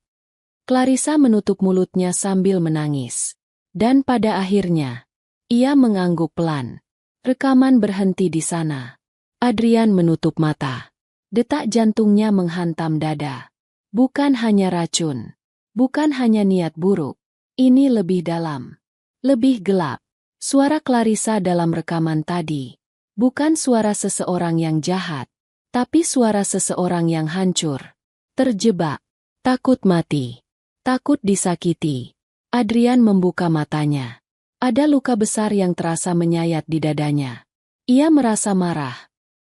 [SPEAKER 1] Clarissa menutup mulutnya sambil menangis. Dan pada akhirnya, ia mengangguk pelan. Rekaman berhenti di sana. Adrian menutup mata. Detak jantungnya menghantam dada. Bukan hanya racun. Bukan hanya niat buruk. Ini lebih dalam. Lebih gelap. Suara Clarissa dalam rekaman tadi. Bukan suara seseorang yang jahat. Tapi suara seseorang yang hancur. Terjebak. Takut mati. Takut disakiti. Adrian membuka matanya. Ada luka besar yang terasa menyayat di dadanya. Ia merasa marah.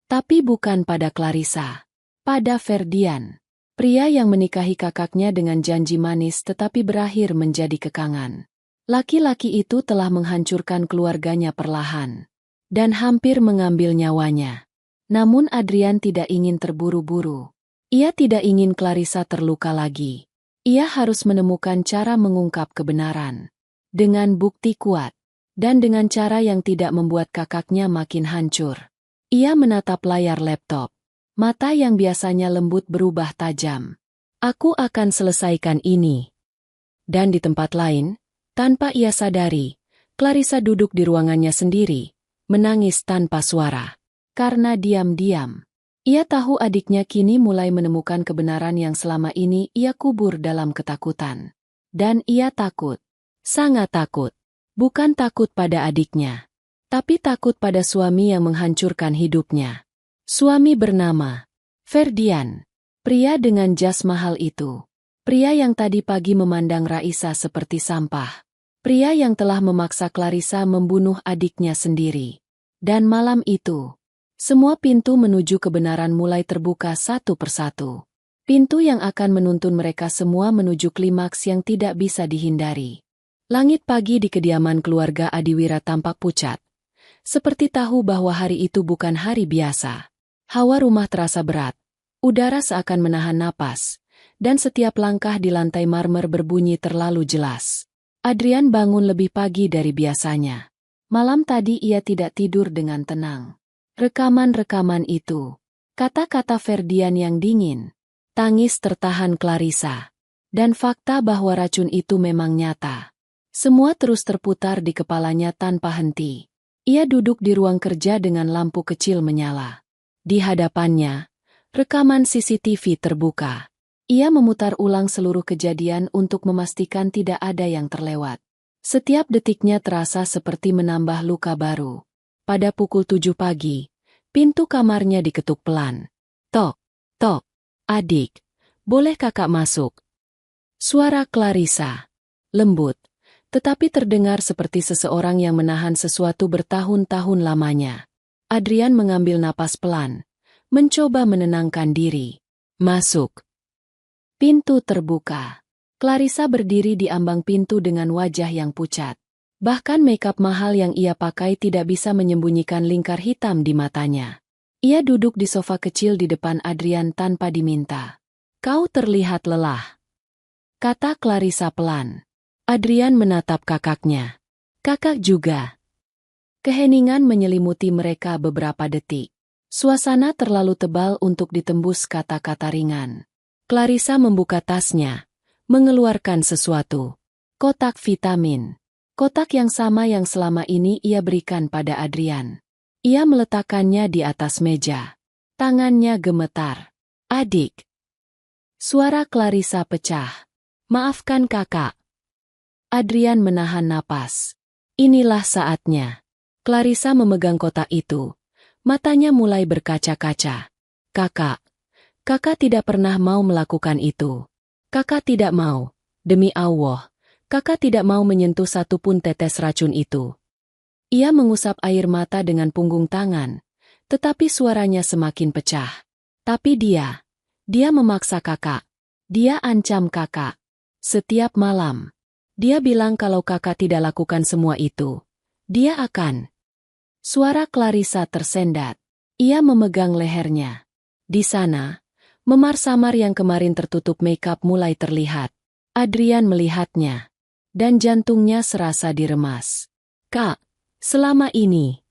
[SPEAKER 1] Tapi bukan pada Clarissa. Pada Ferdian. Pria yang menikahi kakaknya dengan janji manis tetapi berakhir menjadi kekangan. Laki-laki itu telah menghancurkan keluarganya perlahan. Dan hampir mengambil nyawanya. Namun Adrian tidak ingin terburu-buru. Ia tidak ingin Clarissa terluka lagi. Ia harus menemukan cara mengungkap kebenaran. Dengan bukti kuat. Dan dengan cara yang tidak membuat kakaknya makin hancur. Ia menatap layar laptop. Mata yang biasanya lembut berubah tajam. Aku akan selesaikan ini. Dan di tempat lain, tanpa ia sadari, Clarissa duduk di ruangannya sendiri, menangis tanpa suara. Karena diam-diam, ia tahu adiknya kini mulai menemukan kebenaran yang selama ini ia kubur dalam ketakutan. Dan ia takut. Sangat takut. Bukan takut pada adiknya. Tapi takut pada suami yang menghancurkan hidupnya. Suami bernama Ferdian. Pria dengan jas mahal itu. Pria yang tadi pagi memandang Raisa seperti sampah. Pria yang telah memaksa Clarissa membunuh adiknya sendiri. Dan malam itu, semua pintu menuju kebenaran mulai terbuka satu persatu. Pintu yang akan menuntun mereka semua menuju klimaks yang tidak bisa dihindari. Langit pagi di kediaman keluarga Adiwira tampak pucat. Seperti tahu bahwa hari itu bukan hari biasa. Hawa rumah terasa berat. Udara seakan menahan napas. Dan setiap langkah di lantai marmer berbunyi terlalu jelas. Adrian bangun lebih pagi dari biasanya. Malam tadi ia tidak tidur dengan tenang. Rekaman-rekaman itu. Kata-kata Ferdian yang dingin. Tangis tertahan Clarissa. Dan fakta bahwa racun itu memang nyata. Semua terus terputar di kepalanya tanpa henti. Ia duduk di ruang kerja dengan lampu kecil menyala. Di hadapannya, rekaman CCTV terbuka. Ia memutar ulang seluruh kejadian untuk memastikan tidak ada yang terlewat. Setiap detiknya terasa seperti menambah luka baru. Pada pukul 7 pagi, pintu kamarnya diketuk pelan. Tok, tok, adik, boleh kakak masuk? Suara Clarissa, lembut, tetapi terdengar seperti seseorang yang menahan sesuatu bertahun-tahun lamanya. Adrian mengambil napas pelan, mencoba menenangkan diri. Masuk. Pintu terbuka. Clarissa berdiri di ambang pintu dengan wajah yang pucat. Bahkan makeup mahal yang ia pakai tidak bisa menyembunyikan lingkar hitam di matanya. Ia duduk di sofa kecil di depan Adrian tanpa diminta. Kau terlihat lelah, kata Clarissa pelan. Adrian menatap kakaknya. Kakak juga. Keheningan menyelimuti mereka beberapa detik. Suasana terlalu tebal untuk ditembus kata-kata ringan. Clarissa membuka tasnya, mengeluarkan sesuatu. Kotak vitamin. Kotak yang sama yang selama ini ia berikan pada Adrian. Ia meletakkannya di atas meja. Tangannya gemetar. Adik. Suara Clarissa pecah. Maafkan kakak. Adrian menahan napas. Inilah saatnya. Clarissa memegang kotak itu. Matanya mulai berkaca-kaca. Kakak. Kakak tidak pernah mau melakukan itu. Kakak tidak mau. Demi Allah, kakak tidak mau menyentuh satupun tetes racun itu. Ia mengusap air mata dengan punggung tangan, tetapi suaranya semakin pecah. Tapi dia memaksa kakak. Dia ancam kakak. Setiap malam, dia bilang kalau kakak tidak lakukan semua itu, dia akan. Suara Clarissa tersendat. Ia memegang lehernya. Di sana, memar-samar yang kemarin tertutup makeup mulai terlihat. Adrian melihatnya. Dan jantungnya serasa diremas. Kak, selama ini.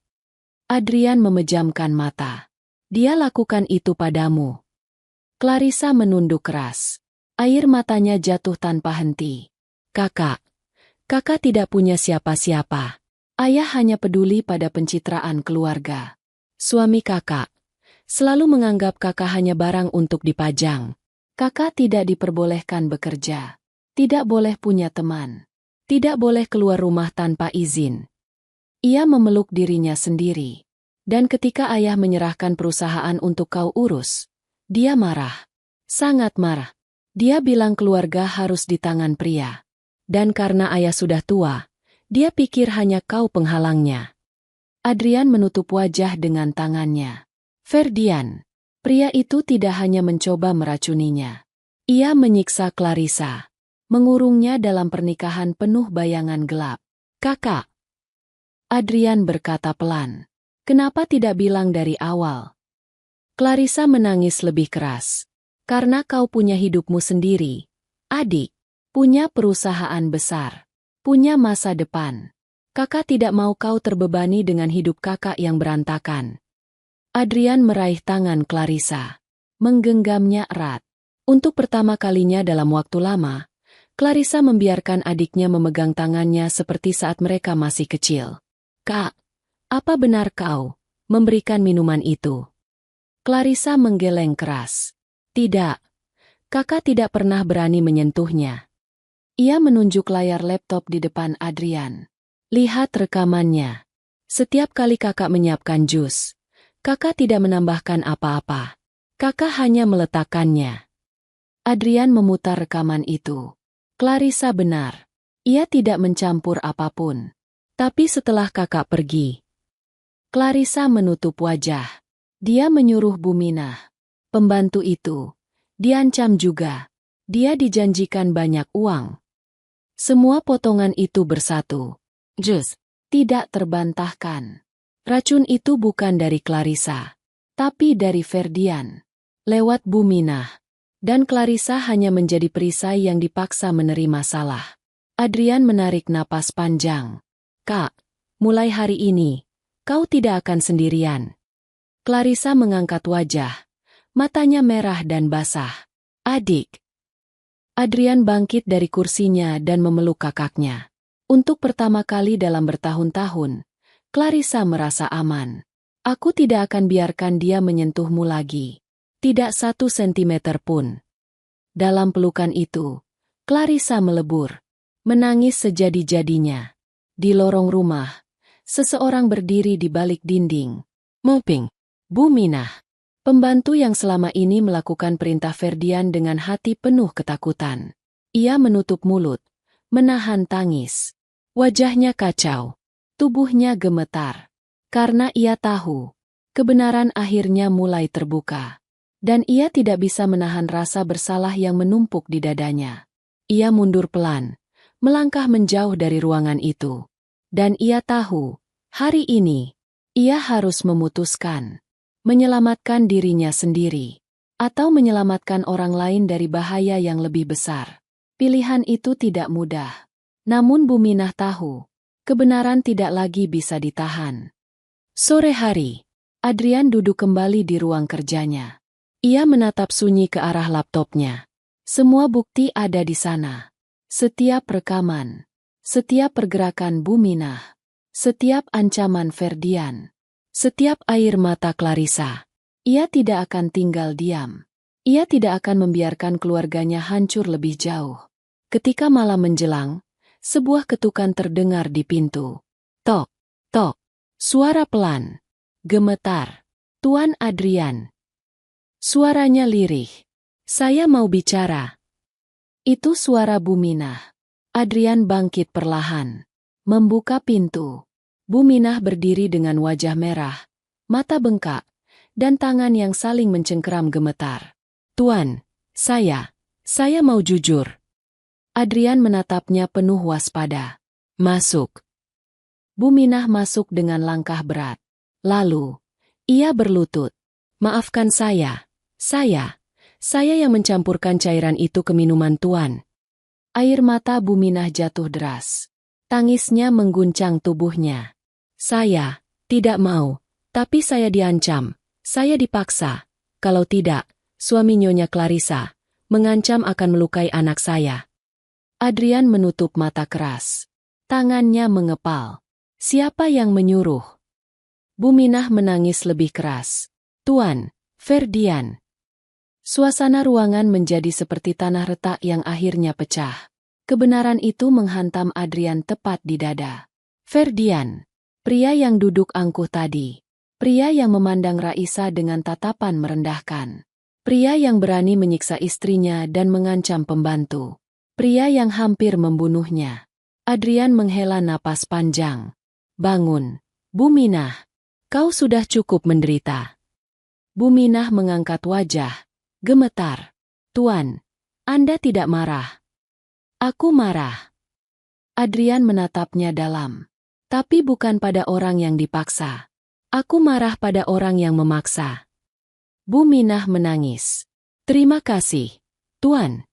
[SPEAKER 1] Adrian memejamkan mata. Dia lakukan itu padamu. Clarissa menunduk keras. Air matanya jatuh tanpa henti. Kakak tidak punya siapa-siapa. Ayah hanya peduli pada pencitraan keluarga. Suami kakak selalu menganggap kakak hanya barang untuk dipajang. Kakak tidak diperbolehkan bekerja. Tidak boleh punya teman. Tidak boleh keluar rumah tanpa izin. Ia memeluk dirinya sendiri. Dan ketika ayah menyerahkan perusahaan untuk kau urus, dia marah. Sangat marah. Dia bilang keluarga harus di tangan pria. Dan karena ayah sudah tua, dia pikir hanya kau penghalangnya. Adrian menutup wajah dengan tangannya. Ferdian, pria itu tidak hanya mencoba meracuninya. Ia menyiksa Clarissa, mengurungnya dalam pernikahan penuh bayangan gelap. Kakak. Adrian berkata pelan. Kenapa tidak bilang dari awal? Clarissa menangis lebih keras. Karena kau punya hidupmu sendiri. Adik, punya perusahaan besar. Punya masa depan. Kakak tidak mau kau terbebani dengan hidup kakak yang berantakan. Adrian meraih tangan Clarissa. Menggenggamnya erat. Untuk pertama kalinya dalam waktu lama, Clarissa membiarkan adiknya memegang tangannya seperti saat mereka masih kecil. Kak, apa benar kau memberikan minuman itu? Clarissa menggeleng keras. Tidak. Kakak tidak pernah berani menyentuhnya. Ia menunjuk layar laptop di depan Adrian. Lihat rekamannya. Setiap kali kakak menyiapkan jus, kakak tidak menambahkan apa-apa. Kakak hanya meletakkannya. Adrian memutar rekaman itu. Clarissa benar. Ia tidak mencampur apapun. Tapi setelah kakak pergi, Clarissa menutup wajah. Dia menyuruh Buminah, pembantu itu, diancam juga. Dia dijanjikan banyak uang. Semua potongan itu bersatu. Jus, tidak terbantahkan. Racun itu bukan dari Clarissa, tapi dari Ferdian. Lewat Buminah. Dan Clarissa hanya menjadi perisai yang dipaksa menerima salah. Adrian menarik napas panjang. Kak, mulai hari ini, kau tidak akan sendirian. Clarissa mengangkat wajah. Matanya merah dan basah. Adik. Adrian bangkit dari kursinya dan memeluk kakaknya. Untuk pertama kali dalam bertahun-tahun, Clarissa merasa aman. Aku tidak akan biarkan dia menyentuhmu lagi. Tidak 1 sentimeter pun. Dalam pelukan itu, Clarissa melebur. Menangis sejadi-jadinya. Di lorong rumah, seseorang berdiri di balik dinding. Moping. Buminah. Pembantu yang selama ini melakukan perintah Ferdian dengan hati penuh ketakutan. Ia menutup mulut, menahan tangis. Wajahnya kacau, tubuhnya gemetar. Karena ia tahu, kebenaran akhirnya mulai terbuka. Dan ia tidak bisa menahan rasa bersalah yang menumpuk di dadanya. Ia mundur pelan, melangkah menjauh dari ruangan itu. Dan ia tahu, hari ini, ia harus memutuskan. Menyelamatkan dirinya sendiri, atau menyelamatkan orang lain dari bahaya yang lebih besar. Pilihan itu tidak mudah. Namun Buminah tahu, kebenaran tidak lagi bisa ditahan. Sore hari, Adrian duduk kembali di ruang kerjanya. Ia menatap sunyi ke arah laptopnya. Semua bukti ada di sana. Setiap rekaman, setiap pergerakan Buminah, setiap ancaman Ferdian. Setiap air mata Clarissa, ia tidak akan tinggal diam. Ia tidak akan membiarkan keluarganya hancur lebih jauh. Ketika malam menjelang, sebuah ketukan terdengar di pintu. Tok, tok, suara pelan, gemetar. Tuan Adrian. Suaranya lirih. Saya mau bicara. Itu suara Buminah. Adrian bangkit perlahan, membuka pintu. Buminah berdiri dengan wajah merah, mata bengkak, dan tangan yang saling mencengkeram gemetar. Tuan, saya mau jujur. Adrian menatapnya penuh waspada. Masuk. Buminah masuk dengan langkah berat. Lalu, ia berlutut. Maafkan saya yang mencampurkan cairan itu ke minuman Tuan. Air mata Buminah jatuh deras. Tangisnya mengguncang tubuhnya. Saya tidak mau, tapi saya diancam, saya dipaksa. Kalau tidak, suami Nyonya Clarissa mengancam akan melukai anak saya. Adrian menutup mata keras. Tangannya mengepal. Siapa yang menyuruh? Buminah menangis lebih keras. Tuan, Ferdian. Suasana ruangan menjadi seperti tanah retak yang akhirnya pecah. Kebenaran itu menghantam Adrian tepat di dada. Ferdian. Pria yang duduk angkuh tadi. Pria yang memandang Raisa dengan tatapan merendahkan. Pria yang berani menyiksa istrinya dan mengancam pembantu. Pria yang hampir membunuhnya. Adrian menghela napas panjang. Bangun, Buminah. Kau sudah cukup menderita. Buminah mengangkat wajah. Gemetar. Tuan, Anda tidak marah. Aku marah. Adrian menatapnya dalam. Tapi bukan pada orang yang dipaksa. Aku marah pada orang yang memaksa. Buminah menangis. Terima kasih, Tuan.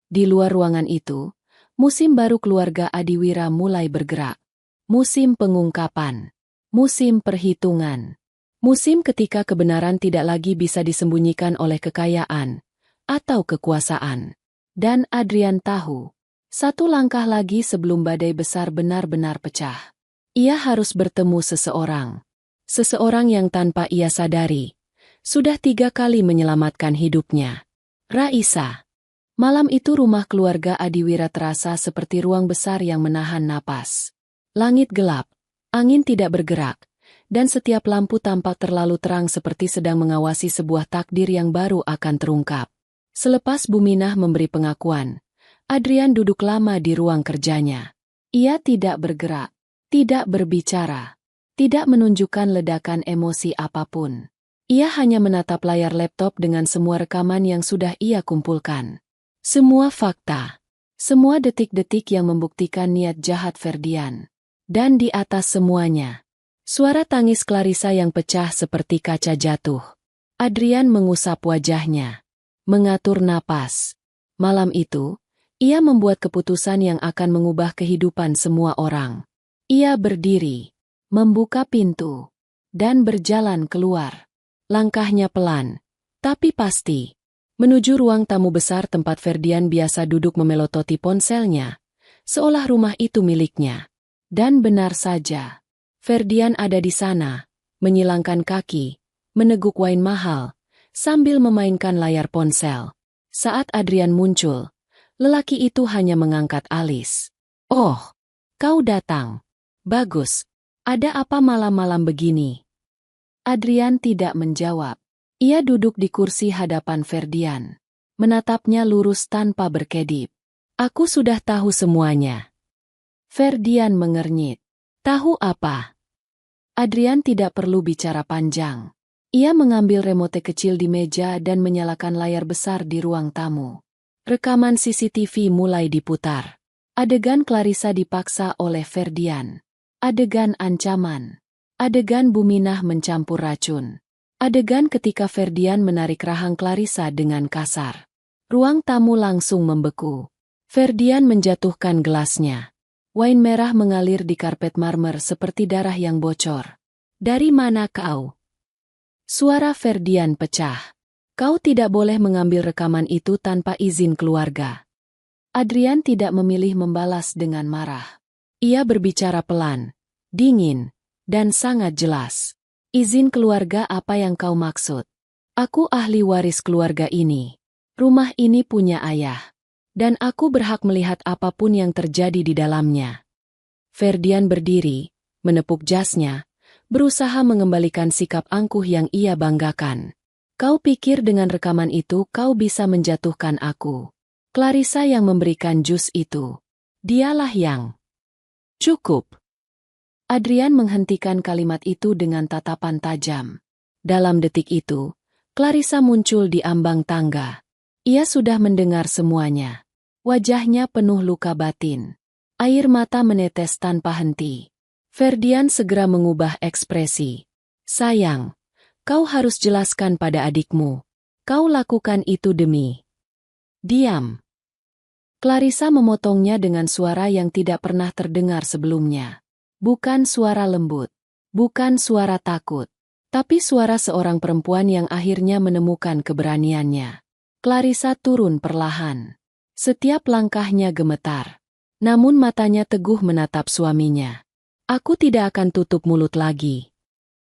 [SPEAKER 1] Di luar ruangan itu, musim baru keluarga Adiwira mulai bergerak. Musim pengungkapan. Musim perhitungan. Musim ketika kebenaran tidak lagi bisa disembunyikan oleh kekayaan atau kekuasaan. Dan Adrian tahu, satu langkah lagi sebelum badai besar benar-benar pecah. Ia harus bertemu seseorang. Seseorang yang tanpa ia sadari, sudah 3 kali menyelamatkan hidupnya. Raisa. Malam itu rumah keluarga Adiwira terasa seperti ruang besar yang menahan napas. Langit gelap, angin tidak bergerak, dan setiap lampu tampak terlalu terang seperti sedang mengawasi sebuah takdir yang baru akan terungkap. Selepas Buminah memberi pengakuan, Adrian duduk lama di ruang kerjanya. Ia tidak bergerak, tidak berbicara, tidak menunjukkan ledakan emosi apapun. Ia hanya menatap layar laptop dengan semua rekaman yang sudah ia kumpulkan. Semua fakta, semua detik-detik yang membuktikan niat jahat Ferdian. Dan di atas semuanya, suara tangis Clarissa yang pecah seperti kaca jatuh. Adrian mengusap wajahnya, mengatur napas. Malam itu, ia membuat keputusan yang akan mengubah kehidupan semua orang. Ia berdiri, membuka pintu, dan berjalan keluar. Langkahnya pelan, tapi pasti, menuju ruang tamu besar tempat Ferdian biasa duduk memelototi ponselnya, seolah rumah itu miliknya. Dan benar saja, Ferdian ada di sana, menyilangkan kaki, meneguk wine mahal, sambil memainkan layar ponsel. Saat Adrian muncul, lelaki itu hanya mengangkat alis. "Oh, kau datang. Bagus. Ada apa malam-malam begini?" Adrian tidak menjawab. Ia duduk di kursi hadapan Ferdian, menatapnya lurus tanpa berkedip. "Aku sudah tahu semuanya." Ferdian mengernyit. "Tahu apa?" Adrian tidak perlu bicara panjang. Ia mengambil remote kecil di meja dan menyalakan layar besar di ruang tamu. Rekaman CCTV mulai diputar. Adegan Clarissa dipaksa oleh Ferdian. Adegan ancaman. Adegan Buminah mencampur racun. Adegan ketika Ferdian menarik rahang Clarissa dengan kasar. Ruang tamu langsung membeku. Ferdian menjatuhkan gelasnya. Wine merah mengalir di karpet marmer seperti darah yang bocor. "Dari mana kau?" Suara Ferdian pecah. "Kau tidak boleh mengambil rekaman itu tanpa izin keluarga." Adrian tidak memilih membalas dengan marah. Ia berbicara pelan, dingin, dan sangat jelas. "Izin keluarga apa yang kau maksud? Aku ahli waris keluarga ini. Rumah ini punya ayah. Dan aku berhak melihat apapun yang terjadi di dalamnya." Ferdian berdiri, menepuk jasnya, berusaha mengembalikan sikap angkuh yang ia banggakan. "Kau pikir dengan rekaman itu kau bisa menjatuhkan aku? Clarissa yang memberikan jus itu. Dialah yang..." "Cukup." Adrian menghentikan kalimat itu dengan tatapan tajam. Dalam detik itu, Clarissa muncul di ambang tangga. Ia sudah mendengar semuanya. Wajahnya penuh luka batin. Air mata menetes tanpa henti. Ferdian segera mengubah ekspresi. "Sayang, kau harus jelaskan pada adikmu. Kau lakukan itu demi..." "Diam." Clarissa memotongnya dengan suara yang tidak pernah terdengar sebelumnya. Bukan suara lembut, bukan suara takut, tapi suara seorang perempuan yang akhirnya menemukan keberaniannya. Clarissa turun perlahan. Setiap langkahnya gemetar. Namun matanya teguh menatap suaminya. "Aku tidak akan tutup mulut lagi."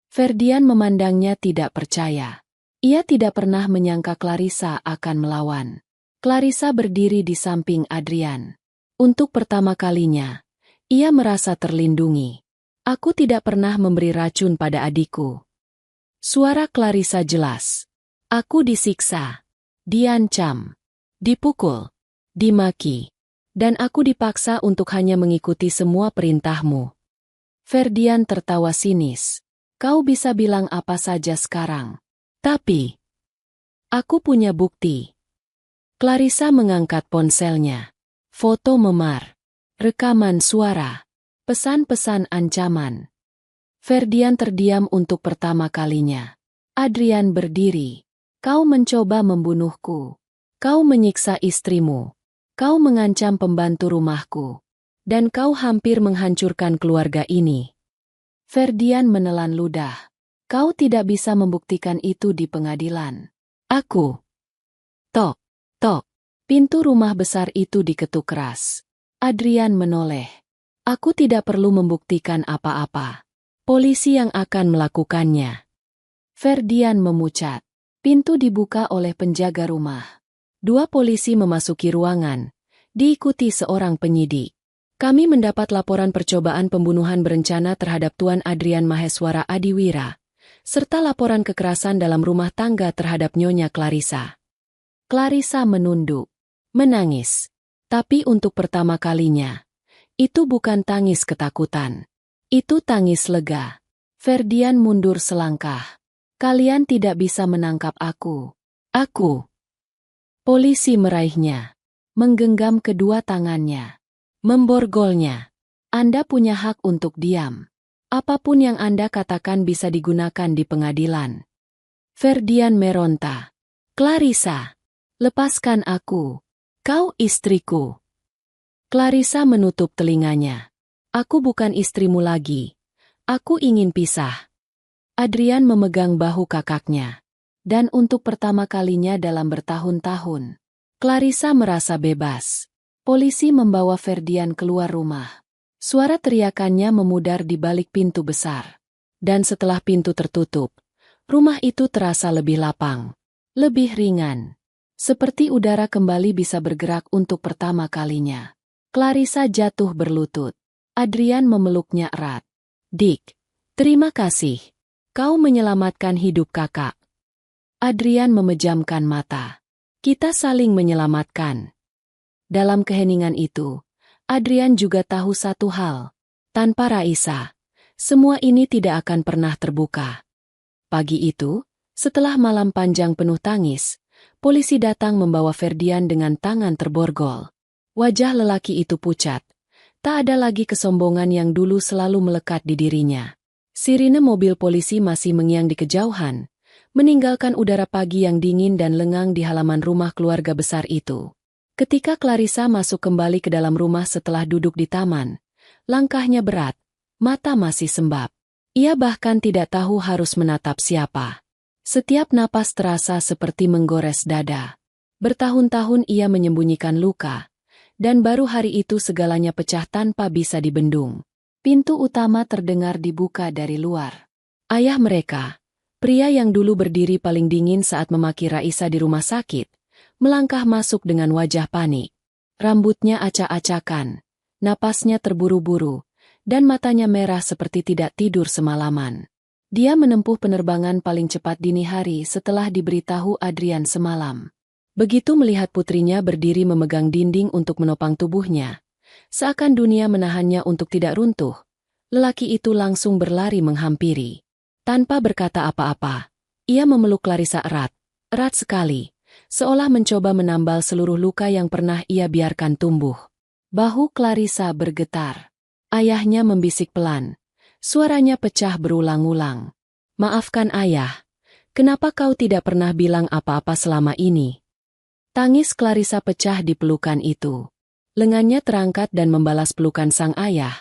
[SPEAKER 1] Ferdian memandangnya tidak percaya. Ia tidak pernah menyangka Clarissa akan melawan. Clarissa berdiri di samping Adrian. Untuk pertama kalinya, ia merasa terlindungi. "Aku tidak pernah memberi racun pada adikku." Suara Clarissa jelas. "Aku disiksa, diancam, dipukul, dimaki, dan aku dipaksa untuk hanya mengikuti semua perintahmu." Ferdian tertawa sinis. "Kau bisa bilang apa saja sekarang. Tapi, aku punya bukti." Clarissa mengangkat ponselnya. Foto memar, rekaman suara, pesan-pesan ancaman. Ferdian terdiam untuk pertama kalinya. Adrian berdiri. "Kau mencoba membunuhku. Kau menyiksa istrimu. Kau mengancam pembantu rumahku. Dan kau hampir menghancurkan keluarga ini." Ferdian menelan ludah. "Kau tidak bisa membuktikan itu di pengadilan." "Aku..." Tok, tok. Pintu rumah besar itu diketuk keras. Adrian menoleh. "Aku tidak perlu membuktikan apa-apa. Polisi yang akan melakukannya." Ferdian memucat. Pintu dibuka oleh penjaga rumah. 2 polisi memasuki ruangan, diikuti seorang penyidik. "Kami mendapat laporan percobaan pembunuhan berencana terhadap Tuan Adrian Maheswara Adiwira, serta laporan kekerasan dalam rumah tangga terhadap Nyonya Clarissa." Clarissa menunduk, menangis. Tapi untuk pertama kalinya, itu bukan tangis ketakutan. Itu tangis lega. Ferdian mundur selangkah. Kalian tidak bisa menangkap aku. Aku. Polisi meraihnya. Menggenggam kedua tangannya. Memborgolnya. Anda punya hak untuk diam. Apapun yang Anda katakan bisa digunakan di pengadilan. Ferdian meronta. Clarissa. Lepaskan aku. Kau istriku. Clarissa menutup telinganya. Aku bukan istrimu lagi. Aku ingin pisah. Adrian memegang bahu kakaknya. Dan untuk pertama kalinya dalam bertahun-tahun, Clarissa merasa bebas. Polisi membawa Ferdian keluar rumah. Suara teriakannya memudar di balik pintu besar. Dan setelah pintu tertutup, rumah itu terasa lebih lapang. Lebih ringan. Seperti udara kembali bisa bergerak untuk pertama kalinya. Clarissa jatuh berlutut. Adrian memeluknya erat. Dick, terima kasih. Kau menyelamatkan hidup kakak. Adrian memejamkan mata. Kita saling menyelamatkan. Dalam keheningan itu, Adrian juga tahu satu hal. Tanpa Raisa, semua ini tidak akan pernah terbuka. Pagi itu, setelah malam panjang penuh tangis, polisi datang membawa Ferdian dengan tangan terborgol. Wajah lelaki itu pucat. Tak ada lagi kesombongan yang dulu selalu melekat di dirinya. Sirine mobil polisi masih mengiang di kejauhan, meninggalkan udara pagi yang dingin dan lengang di halaman rumah keluarga besar itu. Ketika Clarissa masuk kembali ke dalam rumah setelah duduk di taman, langkahnya berat, mata masih sembab. Ia bahkan tidak tahu harus menatap siapa. Setiap napas terasa seperti menggores dada. Bertahun-tahun ia menyembunyikan luka, dan baru hari itu segalanya pecah tanpa bisa dibendung. Pintu utama terdengar dibuka dari luar. Ayah mereka, pria yang dulu berdiri paling dingin saat memaki Raisa di rumah sakit, melangkah masuk dengan wajah panik. Rambutnya acak-acakan, napasnya terburu-buru, dan matanya merah seperti tidak tidur semalaman. Dia menempuh penerbangan paling cepat dini hari setelah diberitahu Adrian semalam. Begitu melihat putrinya berdiri memegang dinding untuk menopang tubuhnya, seakan dunia menahannya untuk tidak runtuh, lelaki itu langsung berlari menghampiri. Tanpa berkata apa-apa, ia memeluk Clarissa erat, erat sekali, seolah mencoba menambal seluruh luka yang pernah ia biarkan tumbuh. Bahu Clarissa bergetar. Ayahnya membisik pelan. Suaranya pecah berulang-ulang. Maafkan ayah, kenapa kau tidak pernah bilang apa-apa selama ini? Tangis Clarissa pecah di pelukan itu. Lengannya terangkat dan membalas pelukan sang ayah.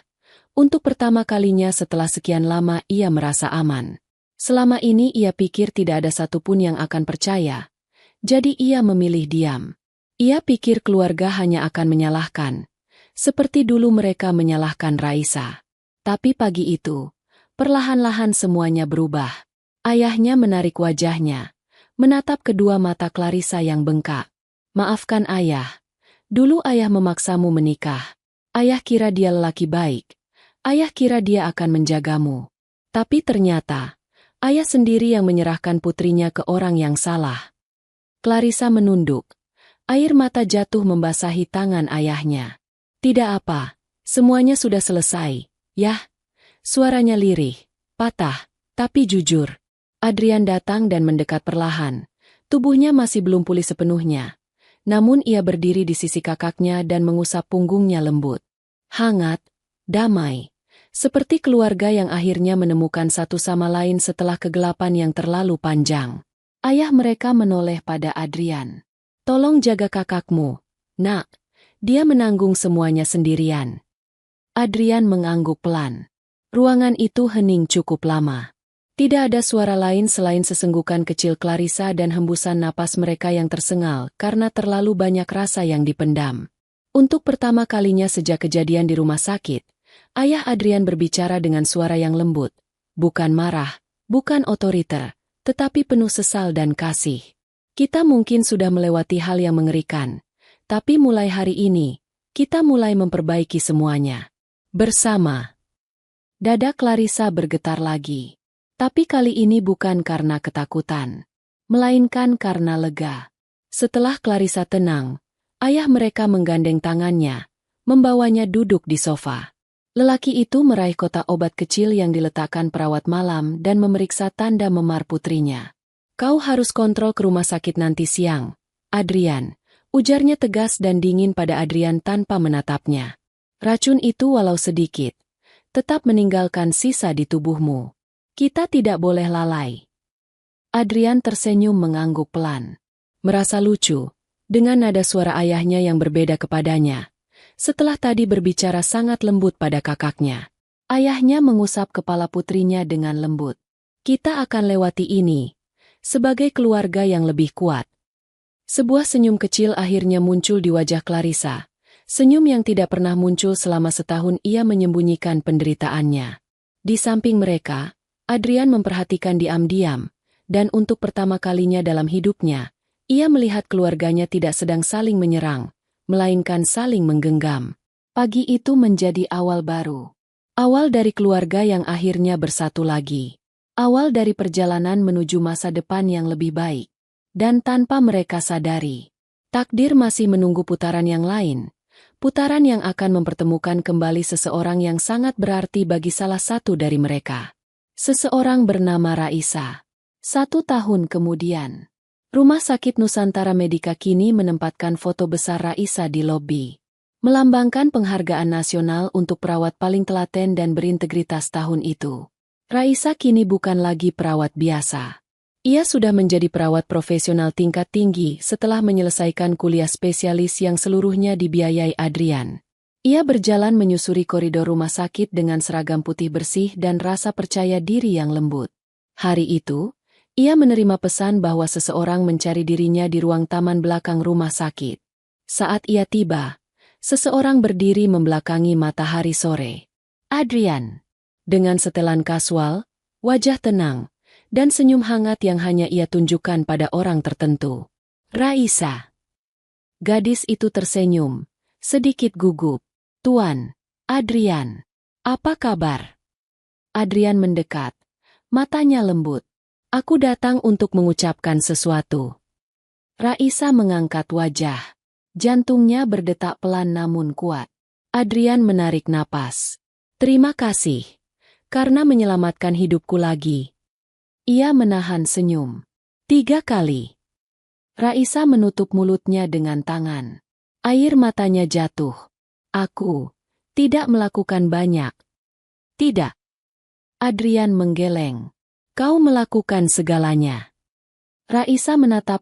[SPEAKER 1] Untuk pertama kalinya setelah sekian lama ia merasa aman. Selama ini ia pikir tidak ada satupun yang akan percaya. Jadi ia memilih diam. Ia pikir keluarga hanya akan menyalahkan. Seperti dulu mereka menyalahkan Raisa. Tapi pagi itu, perlahan-lahan semuanya berubah. Ayahnya menarik wajahnya, menatap kedua mata Clarissa yang bengkak. Maafkan ayah. Dulu ayah memaksamu menikah. Ayah kira dia lelaki baik. Ayah kira dia akan menjagamu. Tapi ternyata, ayah sendiri yang menyerahkan putrinya ke orang yang salah. Clarissa menunduk. Air mata jatuh membasahi tangan ayahnya. Tidak apa, semuanya sudah selesai. Yah, suaranya lirih, patah, tapi jujur. Adrian datang dan mendekat perlahan. Tubuhnya masih belum pulih sepenuhnya. Namun ia berdiri di sisi kakaknya dan mengusap punggungnya lembut. Hangat, damai. Seperti keluarga yang akhirnya menemukan satu sama lain setelah kegelapan yang terlalu panjang. Ayah mereka menoleh pada Adrian. Tolong jaga kakakmu, nak. Dia menanggung semuanya sendirian. Adrian mengangguk pelan. Ruangan itu hening cukup lama. Tidak ada suara lain selain sesenggukan kecil Clarissa dan hembusan napas mereka yang tersengal karena terlalu banyak rasa yang dipendam. Untuk pertama kalinya sejak kejadian di rumah sakit, ayah Adrian berbicara dengan suara yang lembut. Bukan marah, bukan otoriter, tetapi penuh sesal dan kasih. Kita mungkin sudah melewati hal yang mengerikan, tapi mulai hari ini, kita mulai memperbaiki semuanya. Bersama. Dada Clarissa bergetar lagi. Tapi kali ini bukan karena ketakutan, melainkan karena lega. Setelah Clarissa tenang, Ayah mereka menggandeng tangannya, membawanya duduk di sofa. Lelaki itu meraih kotak obat kecil yang diletakkan perawat malam dan memeriksa tanda memar putrinya. Kau harus kontrol ke rumah sakit nanti siang, Adrian, ujarnya tegas dan dingin pada Adrian tanpa menatapnya. Racun itu walau sedikit, tetap meninggalkan sisa di tubuhmu. Kita tidak boleh lalai. Adrian tersenyum mengangguk pelan. Merasa lucu, dengan nada suara ayahnya yang berbeda kepadanya. Setelah tadi berbicara sangat lembut pada kakaknya. Ayahnya mengusap kepala putrinya dengan lembut. Kita akan lewati ini, sebagai keluarga yang lebih kuat. Sebuah senyum kecil akhirnya muncul di wajah Clarissa. Senyum yang tidak pernah muncul selama setahun ia menyembunyikan penderitaannya. Di samping mereka, Adrian memperhatikan diam-diam, dan untuk pertama kalinya dalam hidupnya, ia melihat keluarganya tidak sedang saling menyerang, melainkan saling menggenggam. Pagi itu menjadi awal baru. Awal dari keluarga yang akhirnya bersatu lagi. Awal dari perjalanan menuju masa depan yang lebih baik. Dan tanpa mereka sadari, takdir masih menunggu putaran yang lain. Putaran yang akan mempertemukan kembali seseorang yang sangat berarti bagi salah satu dari mereka. Seseorang bernama Raisa. 1 tahun kemudian, Rumah Sakit Nusantara Medika kini menempatkan foto besar Raisa di lobi. Melambangkan penghargaan nasional untuk perawat paling telaten dan berintegritas tahun itu. Raisa kini bukan lagi perawat biasa. Ia sudah menjadi perawat profesional tingkat tinggi setelah menyelesaikan kuliah spesialis yang seluruhnya dibiayai Adrian. Ia berjalan menyusuri koridor rumah sakit dengan seragam putih bersih dan rasa percaya diri yang lembut. Hari itu, ia menerima pesan bahwa seseorang mencari dirinya di ruang taman belakang rumah sakit. Saat ia tiba, seseorang berdiri membelakangi matahari sore. Adrian. Dengan setelan kasual, wajah tenang, dan senyum hangat yang hanya ia tunjukkan pada orang tertentu. Raisa. Gadis itu tersenyum, sedikit gugup. Tuan, Adrian, apa kabar? Adrian mendekat, matanya lembut. Aku datang untuk mengucapkan sesuatu. Raisa mengangkat wajah. Jantungnya berdetak pelan namun kuat. Adrian menarik napas. Terima kasih, karena menyelamatkan hidupku lagi. Ia menahan senyum. 3 kali. Raisa menutup mulutnya dengan tangan. Air matanya jatuh. Aku tidak melakukan banyak. Tidak. Adrian menggeleng. Kau melakukan segalanya. Raisa menatap